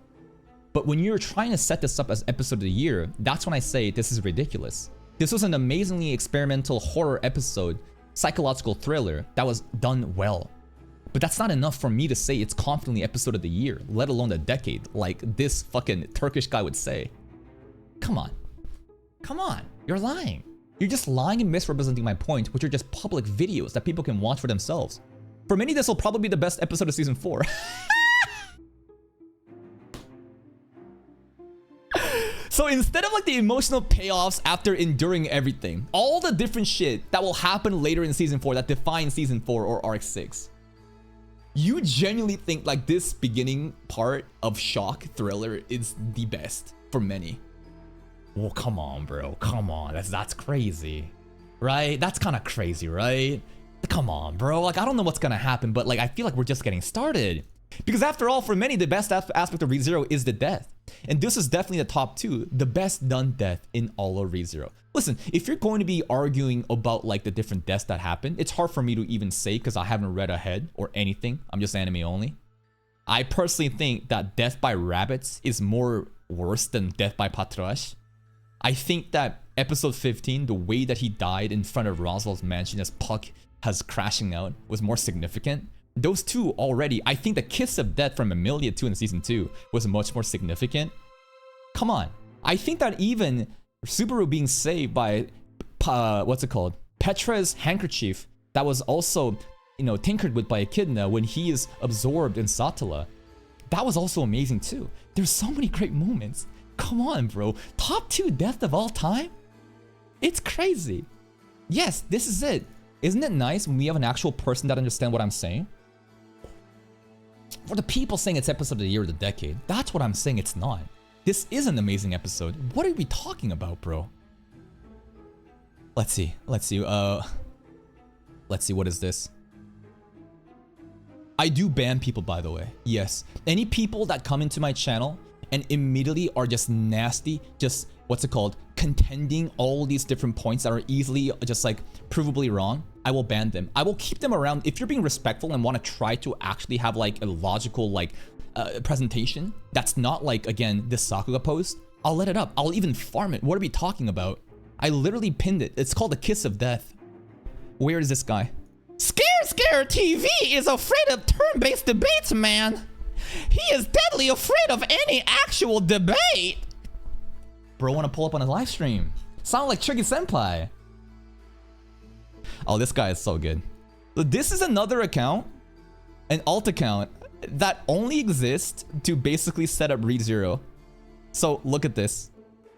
But when you're trying to set this up as episode of the year, that's when I say this is ridiculous. This was an amazingly experimental horror episode, psychological thriller that was done well. But that's not enough for me to say it's confidently episode of the year, let alone the decade, like this fucking Turkish guy would say. Come on. Come on. You're lying. You're just lying and misrepresenting my point, which are just public videos that people can watch for themselves. For many, this will probably be the best episode of season 4. So instead of like the emotional payoffs after enduring everything, all the different shit that will happen later in season 4 that defines season 4 or arc 6, you genuinely think like this beginning part of shock thriller is the best for many. Well, come on, bro. Come on. That's crazy. Right? That's kind of crazy, right? Come on, bro. Like, I don't know what's gonna happen, but like, I feel like we're just getting started. Because after all, for many, the best aspect of ReZero is the death. And this is definitely the top 2, the best done death in all of ReZero. Listen, if you're going to be arguing about like the different deaths that happen, it's hard for me to even say because I haven't read ahead or anything. I'm just anime only. I personally think that death by rabbits is more worse than death by Patrash. I think that episode 15, the way that he died in front of Roswell's mansion as Puck has crashing out was more significant. Those two already, I think the kiss of death from Emilia 2 in season 2 was much more significant. Come on. I think that even Subaru being saved by, Petra's handkerchief that was also, you know, tinkered with by Echidna when he is absorbed in Satala. That was also amazing too. There's so many great moments. Come on, bro. Top 2 death of all time? It's crazy. Yes, this is it. Isn't it nice when we have an actual person that understands what I'm saying? For the people saying it's episode of the year or the decade, that's what I'm saying it's not. This is an amazing episode. What are we talking about, bro? Let's see, what is this? I do ban people, by the way. Yes. Any people that come into my channel and immediately are just nasty, just, contending all these different points that are easily just like provably wrong, I will ban them. I will keep them around. If you're being respectful and want to try to actually have like a logical presentation that's not like, again, this Sakuga post, I'll let it up. I'll even farm it. What are we talking about? I literally pinned it. It's called the kiss of death. Where is this guy? cawcawTV is afraid of turn-based debates, man. He is deadly afraid of any actual debate. Bro, wanna pull up on a live stream. Sound like Tricky Senpai. Oh, this guy is so good. So this is another account, an alt account, that only exists to basically set up ReZero. So look at this.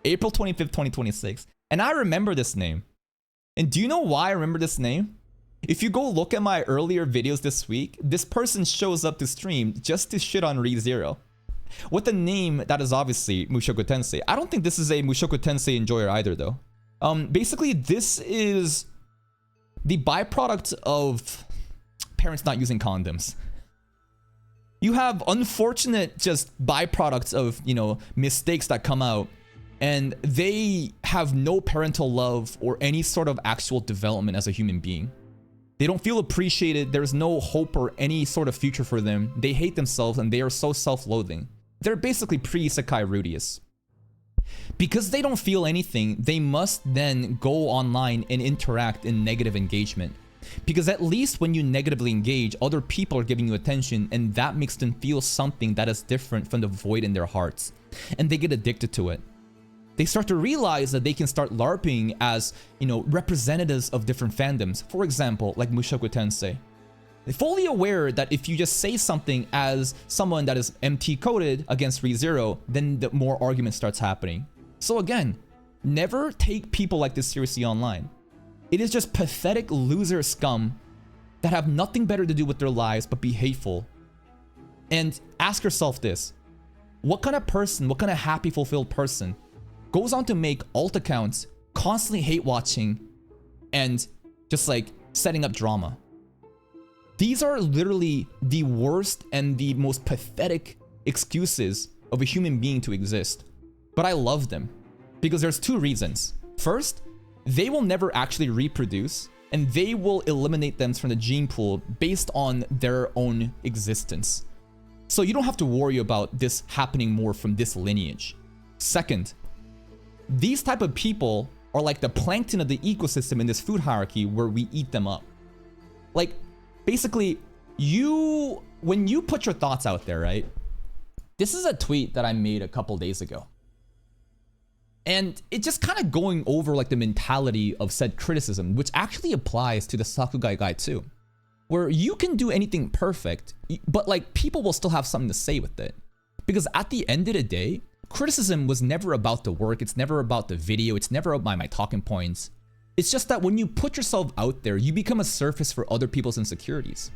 April 25th, 2026. And I remember this name. And do you know why I remember this name? If you go look at my earlier videos this week, this person shows up to stream just to shit on ReZero. With a name that is obviously Mushoku Tensei. I don't think this is a Mushoku Tensei enjoyer either though. Basically this is the byproduct of parents not using condoms. You have unfortunate just byproducts of, you know, mistakes that come out, and they have no parental love or any sort of actual development as a human being. They don't feel appreciated. There's no hope or any sort of future for them. They hate themselves and they are so self-loathing. They're basically pre-Isekai Rudius. Because they don't feel anything, they must then go online and interact in negative engagement. Because at least when you negatively engage, other people are giving you attention, and that makes them feel something that is different from the void in their hearts. And they get addicted to it. They start to realize that they can start LARPing as, you know, representatives of different fandoms. For example, like Mushoku Tensei. They're fully aware that if you just say something as someone that is MT coded against ReZero, then the more argument starts happening. So again, never take people like this seriously online. It is just pathetic loser scum that have nothing better to do with their lives but be hateful. And ask yourself this. What kind of person, what kind of happy, fulfilled person goes on to make alt accounts, constantly hate watching, and just like setting up drama? These are literally the worst and the most pathetic excuses of a human being to exist. But I love them because there's two reasons. First, they will never actually reproduce, and they will eliminate them from the gene pool based on their own existence. So you don't have to worry about this happening more from this lineage. Second, these type of people are like the plankton of the ecosystem in this food hierarchy where we eat them up. Like, basically, when you put your thoughts out there, right? This is a tweet that I made a couple days ago. And it just kind of going over like the mentality of said criticism, which actually applies to the Sakugai guy too. Where you can do anything perfect, but like people will still have something to say with it. Because at the end of the day, criticism was never about the work, it's never about the video, it's never about my talking points. It's just that when you put yourself out there, you become a surface for other people's insecurities.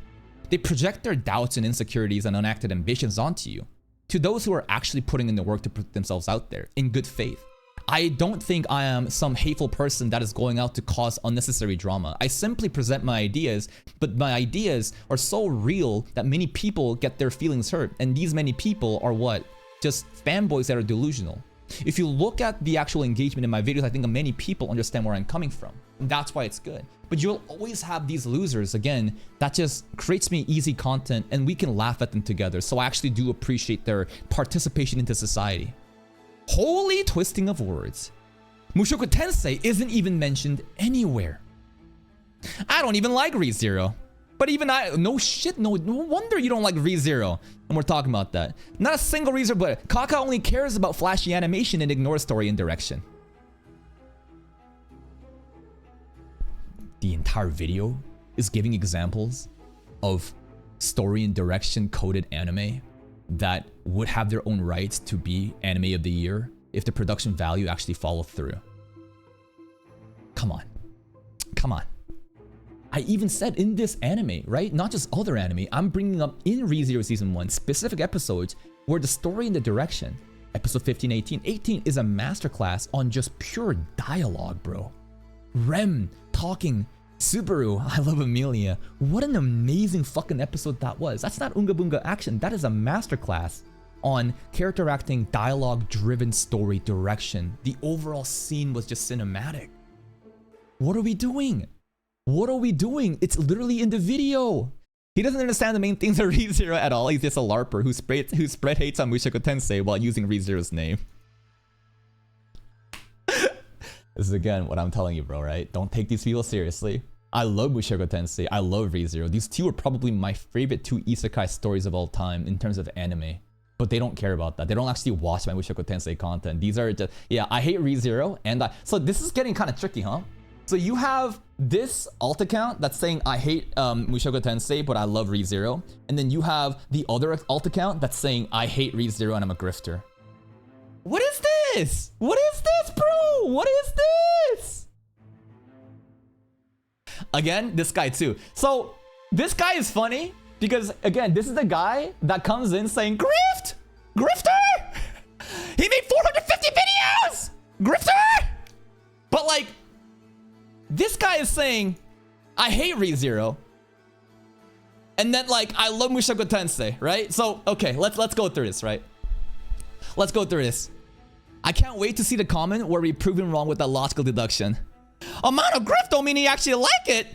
They project their doubts and insecurities and unacted ambitions onto you. To those who are actually putting in the work to put themselves out there in good faith. I don't think I am some hateful person that is going out to cause unnecessary drama. I simply present my ideas, but my ideas are so real that many people get their feelings hurt. And these many people are what? Just fanboys that are delusional. If you look at the actual engagement in my videos, I think many people understand where I'm coming from. And that's why it's good. But you'll always have these losers, again, that just creates me easy content and we can laugh at them together. So I actually do appreciate their participation into society. Holy twisting of words. Mushoku Tensei isn't even mentioned anywhere. I don't even like ReZero. But even I, no wonder you don't like ReZero. And we're talking about that. Not a single reason, but Kaka only cares about flashy animation and ignores story and direction. The entire video is giving examples of story and direction coded anime that would have their own rights to be anime of the year if the production value actually followed through. Come on. Come on. I even said in this anime, right? Not just other anime, I'm bringing up in ReZero Season 1 specific episodes where the story and the direction, episode 15, 18. 18 is a masterclass on just pure dialogue, bro. Rem talking, Subaru, I love Amelia. What an amazing fucking episode that was. That's not Unga Bunga action. That is a masterclass on character acting, dialogue-driven story direction. The overall scene was just cinematic. What are we doing? What are we doing? It's literally in the video. He doesn't understand the main things of ReZero at all. He's just a LARPer who spread hates on Mushoku Tensei while using ReZero's name. This is again what I'm telling you, bro, right? Don't take these people seriously. I love Mushoku Tensei. I love ReZero. These two are probably my favorite two isekai stories of all time in terms of anime. But they don't care about that. They don't actually watch my Mushoku Tensei content. These are just, yeah, I hate ReZero. And so this is getting kind of tricky, huh? So you have this alt account that's saying I hate Mushoku Tensei, but I love ReZero. And then you have the other alt account that's saying I hate ReZero and I'm a grifter. What is this? What is this, bro? What is this? Again, this guy too. So this guy is funny because, again, this is the guy that comes in saying, Grift! Grifter! He made 450 videos! Grifter! But like, this guy is saying, I hate ReZero. And then like, I love Mushoku Tensei, right? So, okay, let's go through this, right? Let's go through this. I can't wait to see the comment where we prove him wrong with that logical deduction. Amount of grift don't mean he actually like it.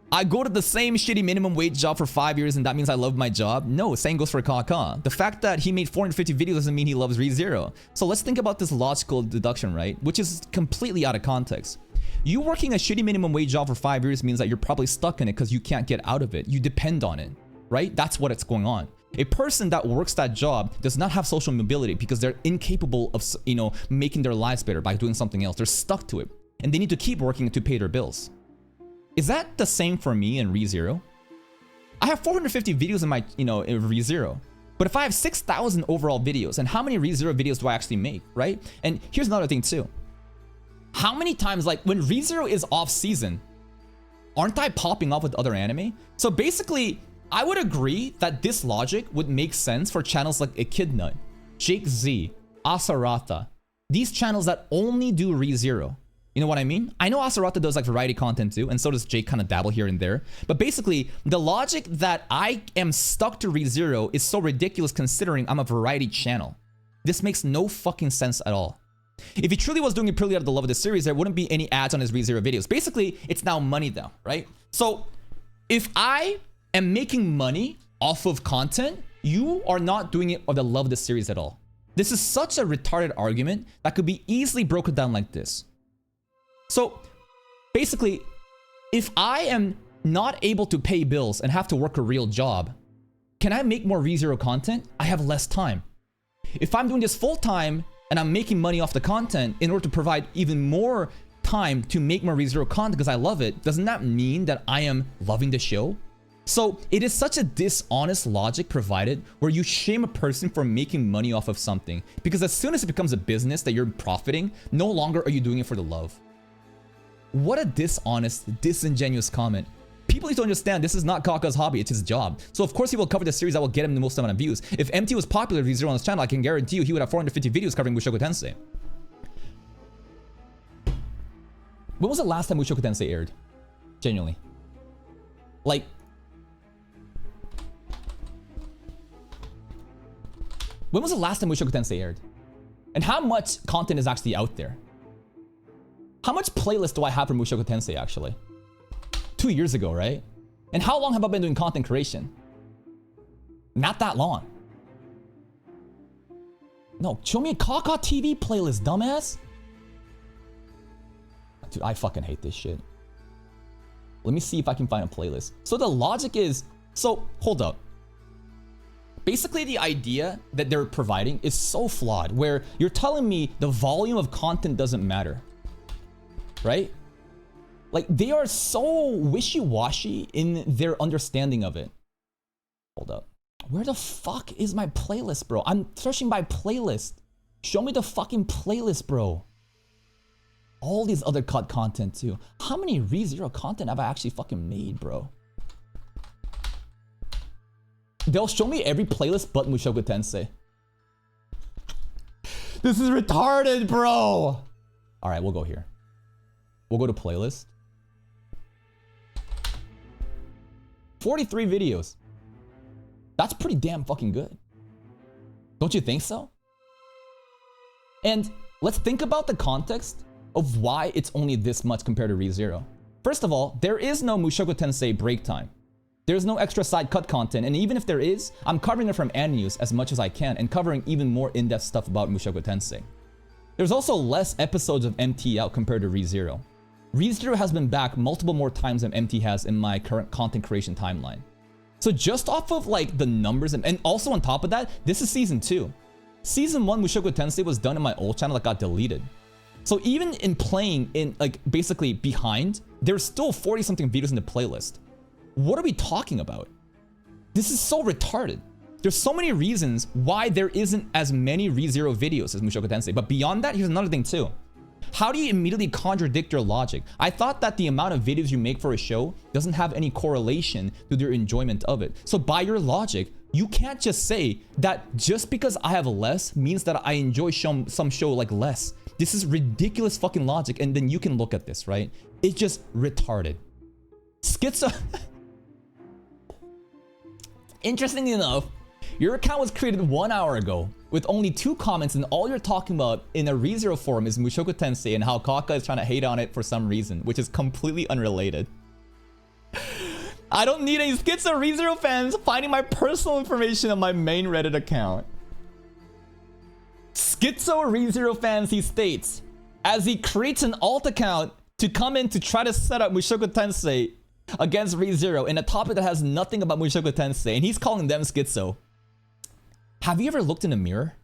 I go to the same shitty minimum wage job for 5 years and that means I love my job. No, same goes for Kaka. The fact that he made 450 videos doesn't mean he loves ReZero. So let's think about this logical deduction, right? Which is completely out of context. You working a shitty minimum wage job for 5 years means that you're probably stuck in it because you can't get out of it. You depend on it, right? That's what's going on. A person that works that job does not have social mobility because they're incapable of, making their lives better by doing something else. They're stuck to it. And they need to keep working to pay their bills. Is that the same for me and ReZero? I have 450 videos in my, in ReZero. But if I have 6,000 overall videos, and how many ReZero videos do I actually make, right? And here's another thing too. How many times, like when ReZero is off season, aren't I popping up with other anime? So basically, I would agree that this logic would make sense for channels like Echidna, Jake Z, Asarata. These channels that only do ReZero. You know what I mean? I know Asarata does like variety content too, and so does Jake, kind of dabble here and there. But basically, the logic that I am stuck to ReZero is so ridiculous considering I'm a variety channel. This makes no fucking sense at all. If he truly was doing it purely out of the love of the series, there wouldn't be any ads on his ReZero videos. Basically, it's now money though, right? So if I am making money off of content, you are not doing it for the love of the series at all. This is such a retarded argument that could be easily broken down like this. So basically, if I am not able to pay bills and have to work a real job, can I make more ReZero content? I have less time. If I'm doing this full time and I'm making money off the content in order to provide even more time to make more ReZero content because I love it, doesn't that mean that I am loving the show? So it is such a dishonest logic provided where you shame a person for making money off of something, because as soon as it becomes a business that you're profiting, no longer are you doing it for the love. What a dishonest, disingenuous comment. People need to understand this is not Kaka's hobby, it's his job. So of course he will cover the series that will get him the most amount of views. If MT was popular ReZero on his channel, I can guarantee you he would have 450 videos covering Mushoku Tensei. When was the last time Mushoku Tensei aired? Genuinely. Like, when was the last time Mushoku Tensei aired? And how much content is actually out there? How much playlist do I have for Mushoku Tensei actually? 2 years ago, right? And how long have I been doing content creation? Not that long. No, show me a cawcawTV playlist, dumbass. Dude, I fucking hate this shit. Let me see if I can find a playlist. So the logic is, so hold up. Basically the idea that they're providing is so flawed where you're telling me the volume of content doesn't matter. Right? Like they are so wishy-washy in their understanding of it. Hold up. Where the fuck is my playlist, bro? I'm searching by playlist. Show me the fucking playlist, bro. All these other cut content too. How many ReZero content have I actually fucking made, bro? They'll show me every playlist but Mushoku Tensei. This is retarded, bro. All right, we'll go here. We'll go to playlist. 43 videos. That's pretty damn fucking good. Don't you think so? And let's think about the context of why it's only this much compared to ReZero. First of all, there is no Mushoku Tensei break time. There's no extra side cut content, and even if there is, I'm covering it from News as much as I can and covering even more in-depth stuff about Mushoku Tensei. There's also less episodes of MT out compared to ReZero. ReZero has been back multiple more times than MT has in my current content creation timeline. So just off of like the numbers and also on top of that, this is season 2. Season 1 Mushoku Tensei was done in my old channel that got deleted. So even in playing in like basically behind, there's still 40 something videos in the playlist. What are we talking about? This is so retarded. There's so many reasons why there isn't as many ReZero videos as Mushoku Tensei. But beyond that, here's another thing too. How do you immediately contradict your logic? I thought that the amount of videos you make for a show doesn't have any correlation to your enjoyment of it. So by your logic, you can't just say that just because I have less means that I enjoy some show like less. This is ridiculous fucking logic, and then you can look at this, right? It's just retarded. Schizo. Interestingly enough, your account was created 1 hour ago with only 2 comments, and all you're talking about in a ReZero forum is Mushoku Tensei and how Kaka is trying to hate on it for some reason, which is completely unrelated. I don't need any Schizo ReZero fans finding my personal information on my main Reddit account. Schizo ReZero fans, he states, as he creates an alt account to come in to try to set up Mushoku Tensei against ReZero in a topic that has nothing about Mushoku Tensei, and he's calling them Schizo. Have you ever looked in a mirror?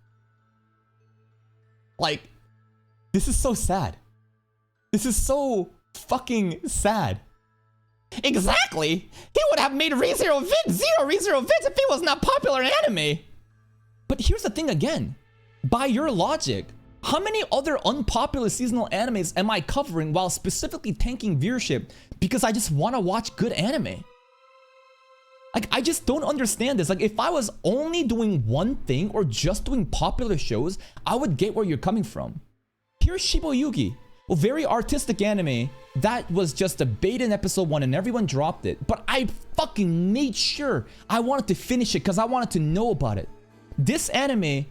Like, this is so sad. This is so fucking sad. Exactly! He would have made ReZero vids, 0 ReZero vids if he was not popular anime! But here's the thing again. By your logic, how many other unpopular seasonal animes am I covering while specifically tanking viewership because I just want to watch good anime? Like, I just don't understand this. Like, if I was only doing one thing or just doing popular shows, I would get where you're coming from. Here's Shiboyugi, a very artistic anime that was just a beta in episode 1 and everyone dropped it. But I fucking made sure I wanted to finish it because I wanted to know about it. This anime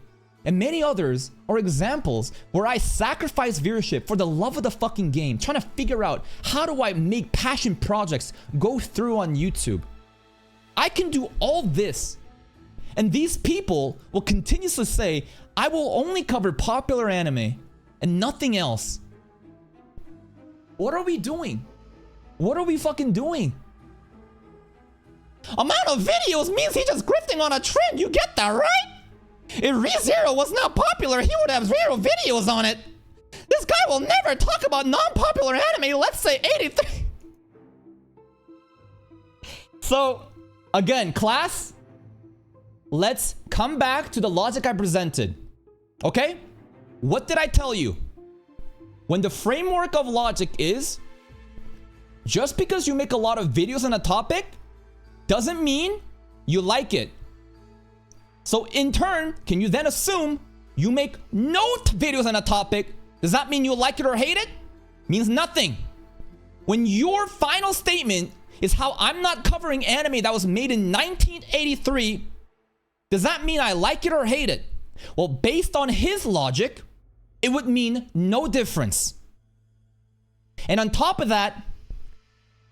and many others are examples where I sacrifice viewership for the love of the fucking game, trying to figure out how do I make passion projects go through on YouTube. I can do all this, and these people will continuously say, I will only cover popular anime and nothing else. What are we doing? What are we fucking doing? Amount of videos means he's just grifting on a trend, you get that, right? If ReZero was not popular, he would have 0 videos on it. This guy will never talk about non-popular anime, let's say 83. So, again, class, let's come back to the logic I presented. Okay? What did I tell you? When the framework of logic is, just because you make a lot of videos on a topic, doesn't mean you like it. So in turn, can you then assume you make no videos on a topic? Does that mean you like it or hate it? Means nothing. When your final statement is how I'm not covering anime that was made in 1983, does that mean I like it or hate it? Well, based on his logic, it would mean no difference. And on top of that,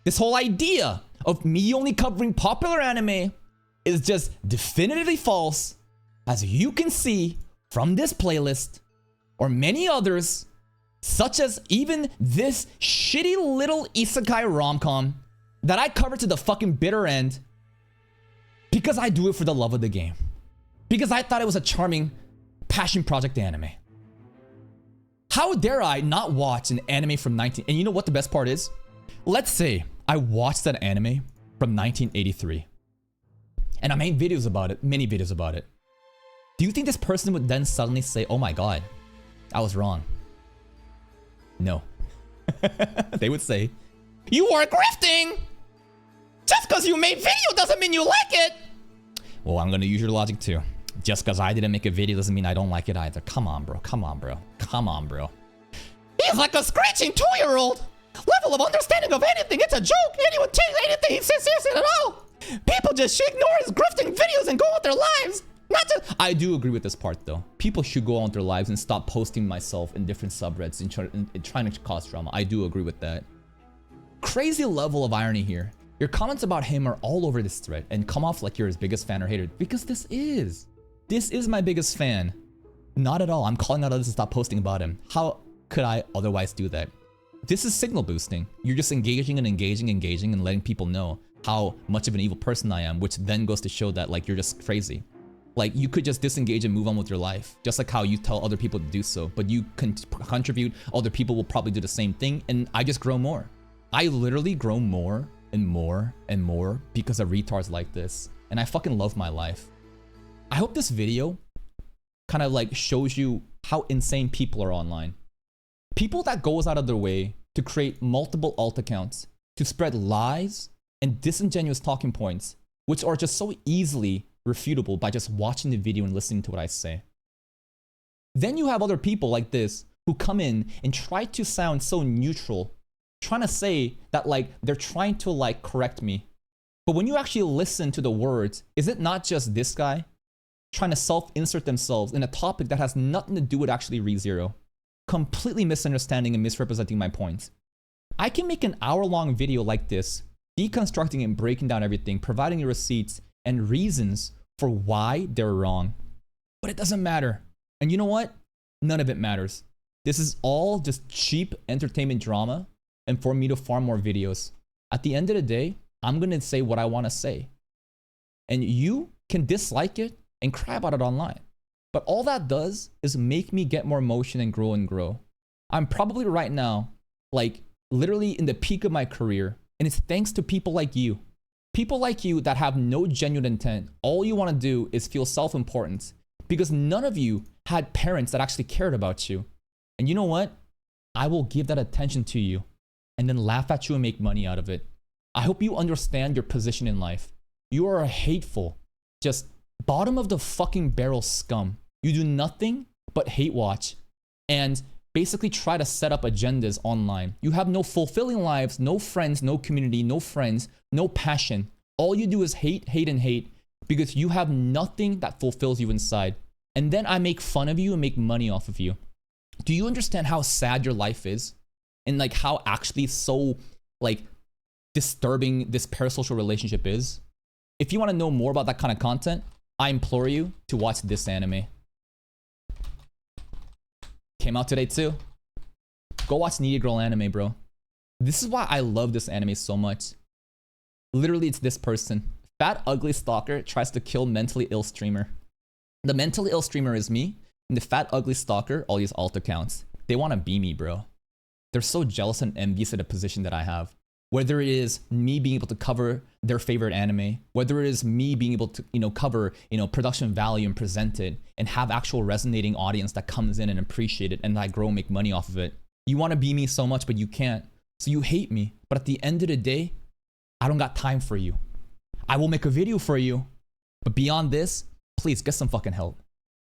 this whole idea of me only covering popular anime is just definitively false, as you can see from this playlist or many others, such as even this shitty little isekai rom-com that I covered to the fucking bitter end because I do it for the love of the game. Because I thought it was a charming passion project anime. How dare I not watch an anime from 19... And you know what the best part is? Let's say I watched that anime from 1983. And I made videos about it, many videos about it. Do you think this person would then suddenly say, oh my god, I was wrong? No. They would say, you are grifting! Just because you made video doesn't mean you like it! Well, I'm gonna use your logic too. Just because I didn't make a video doesn't mean I don't like it either. Come on, bro. Come on, bro. Come on, bro. He's like a screeching 2-year-old! Level of understanding of anything, it's a joke! Anyone takes anything he says seriously at all! People just should ignore his grifting videos and go on with their lives! Not just... I do agree with this part though. People should go on with their lives and stop posting myself in different subreddits and trying to cause drama. I do agree with that. Crazy level of irony here. Your comments about him are all over this thread and come off like you're his biggest fan or hater. Because this is my biggest fan. Not at all. I'm calling out others to stop posting about him. How could I otherwise do that? This is signal boosting. You're just engaging and letting people know how much of an evil person I am, which then goes to show that like you're just crazy. Like you could just disengage and move on with your life, just like how you tell other people to do so, but you can contribute, other people will probably do the same thing, and I just grow more. I literally grow more and more and more because of retards like this, and I fucking love my life. I hope this video kind of like shows you how insane people are online. People that goes out of their way to create multiple alt accounts, to spread lies and disingenuous talking points, which are just so easily refutable by just watching the video and listening to what I say. Then you have other people like this who come in and try to sound so neutral, trying to say that like they're trying to like correct me. But when you actually listen to the words, is it not just this guy trying to self-insert themselves in a topic that has nothing to do with actually ReZero, completely misunderstanding and misrepresenting my points? I can make an hour-long video like this, deconstructing and breaking down everything, providing you receipts and reasons for why they're wrong. But it doesn't matter. And you know what? None of it matters. This is all just cheap entertainment drama and for me to farm more videos. At the end of the day, I'm gonna say what I wanna say. And you can dislike it and cry about it online. But all that does is make me get more motion and grow. I'm probably right now, like literally in the peak of my career, and it's thanks to people like you. People like you that have no genuine intent. All you want to do is feel self-important because none of you had parents that actually cared about you. And you know what? I will give that attention to you and then laugh at you and make money out of it. I hope you understand your position in life. You are a hateful, just bottom of the fucking barrel scum. You do nothing but hate watch and basically try to set up agendas online. You have no fulfilling lives, no friends, no community, no friends, no passion. All you do is hate because you have nothing that fulfills you inside. And then I make fun of you and make money off of you. Do you understand how sad your life is? And like how actually so like disturbing this parasocial relationship is? If you want to know more about that kind of content, I implore you to watch this anime. Came out today too. Go watch Needy Girl anime, bro. This is why I love this anime so much. Literally, it's this person. Fat, ugly stalker tries to kill mentally ill streamer. The mentally ill streamer is me, and the fat, ugly stalker, all these alt accounts. They want to be me, bro. They're so jealous and envious of the position that I have. Whether it is me being able to cover their favorite anime, whether it is me being able to, cover, production value and present it and have actual resonating audience that comes in and appreciate it and I grow and make money off of it. You want to be me so much, but you can't. So you hate me. But at the end of the day, I don't got time for you. I will make a video for you. But beyond this, please get some fucking help.